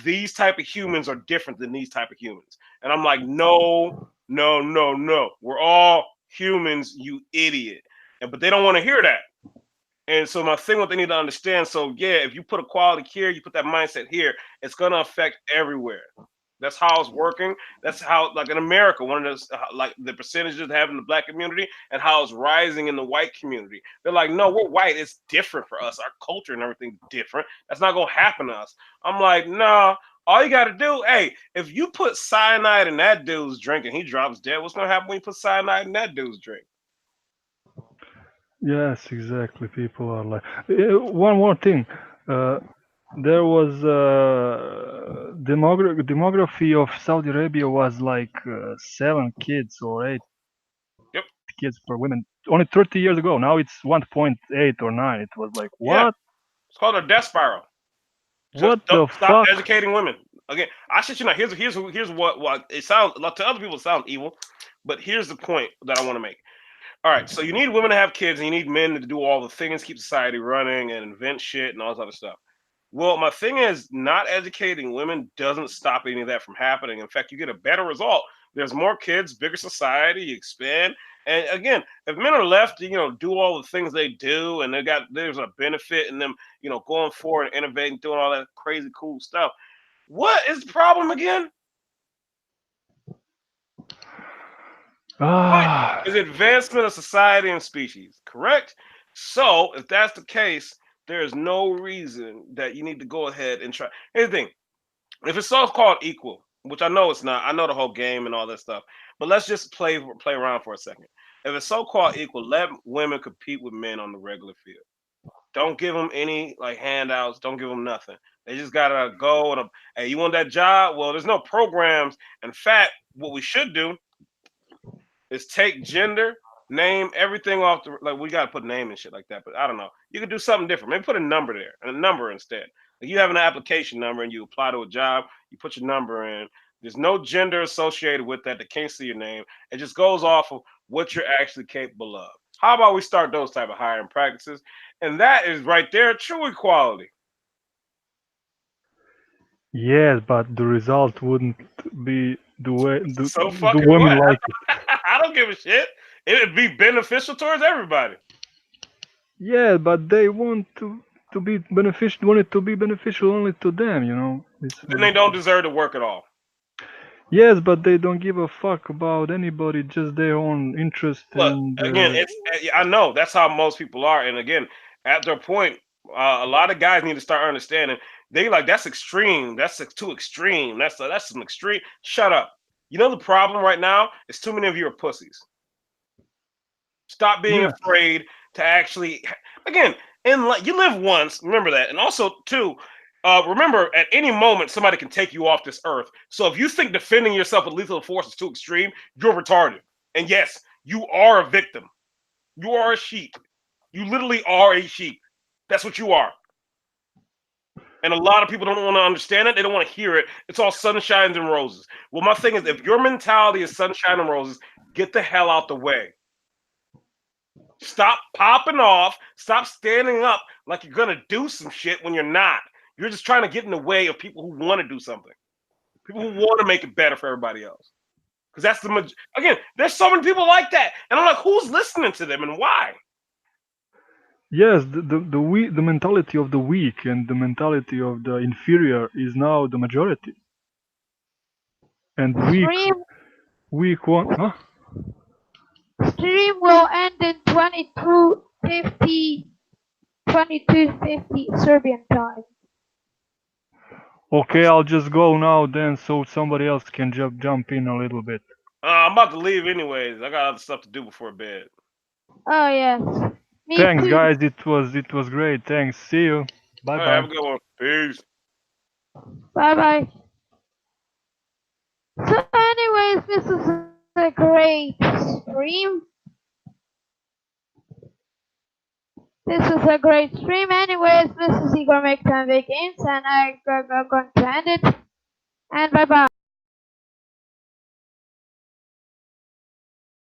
these type of humans are different than these type of humans. And I'm like, no, no, no, no. We're all humans, you idiot. And but they don't want to hear that. And so my thing, what they need to understand, so yeah, if you put equality here, you put that mindset here, it's gonna affect everywhere. That's how it's working. That's how, like in America, one of those, like the percentages they have in the black community and how it's rising in the white community. They're like, no, we're white. It's different for us. Our culture and everything's different. That's not gonna happen to us. I'm like, nah. All you got to do, hey, if you put cyanide in that dude's drink and he drops dead, what's gonna happen when you put cyanide in that dude's drink? Yes, exactly. People are like one more thing. Uh, there was demography of Saudi Arabia was like 7 kids or 8 kids per women only 30 years ago. Now it's 1.8 or 9. It was like what? Yeah, it's called a death spiral. What Just the don't stop fuck? educating women. Again, I shit you not. Here's what it sounds like to other people. It sounds evil, but here's the point that I want to make. All right, so you need women to have kids, and you need men to do all the things, keep society running, and invent shit and all this other stuff. Well, my thing is, not educating women doesn't stop any of that from happening. In fact, you get a better result. There's more kids, bigger society, you expand. And again, if men are left to, do all the things they do and there's a benefit in them, going forward and innovating, doing all that crazy cool stuff. What is the problem again? Point Ah, is advancement of society and species, correct? So if that's the case, there is no reason that you need to go ahead and try. Here's the thing: if it's so called equal, which I know it's not, I know the whole game and all that stuff, but let's just play around for a second. If it's so called equal, let women compete with men on the regular field. Don't give them any like handouts. Don't give them nothing. They just gotta go and hey, you want that job? Well, there's no programs. In fact, what we should do is take gender. Name everything off the like we gotta put name and shit like that, but I don't know. You could do something different. Maybe put a number there and a number instead. Like you have an application number and you apply to a job, you put your number in. There's no gender associated with that. They can't see your name. It just goes off of what you're actually capable of. How about we start those type of hiring practices? And that is right there true equality. Yes, but the result wouldn't be the way So the fucking women what? like it. I don't give a shit. It would be beneficial towards everybody. Yeah, but they want to be beneficial. Want it to be beneficial only to them, you know. Then they don't deserve to work at all. Yes, but they don't give a fuck about anybody, just their own interest Look, and again, it's I know that's how most people are, and again, at their point, a lot of guys need to start understanding. They like that's extreme. That's too extreme. That's some extreme. Shut up. You know the problem right now is too many of you are pussies. Stop being yeah. afraid to actually. Again, you live once. Remember that, and also too. Remember, at any moment, somebody can take you off this earth. So if you think defending yourself with lethal force is too extreme, you're retarded. And yes, you are a victim. You are a sheep. You literally are a sheep. That's what you are. And a lot of people don't want to understand it. They don't want to hear it. It's all sunshines and roses. Well, my thing is, if your mentality is sunshine and roses, get the hell out the way. Stop popping off. Stop standing up like you're gonna do some shit when you're not. You're just trying to get in the way of people who want to do something. People who want to make it better for everybody else. Because that's again, there's so many people like that, and I'm like, who's listening to them and why? Yes, the mentality of the weak and the mentality of the inferior is now the majority. And Stream weak one, huh? stream will end in 22:50 Serbian time. Okay, I'll just go now then, so somebody else can jump in a little bit. I'm about to leave anyways. I got other stuff to do before bed. Oh yes. Me Thanks, too. guys. It was great. Thanks. See you. Bye All right, have bye. a good one. Peace. Bye bye. So anyways, this is a great stream. This is a great stream. Anyways, this is Igor Make Time Games and I'm going to end it. And bye bye.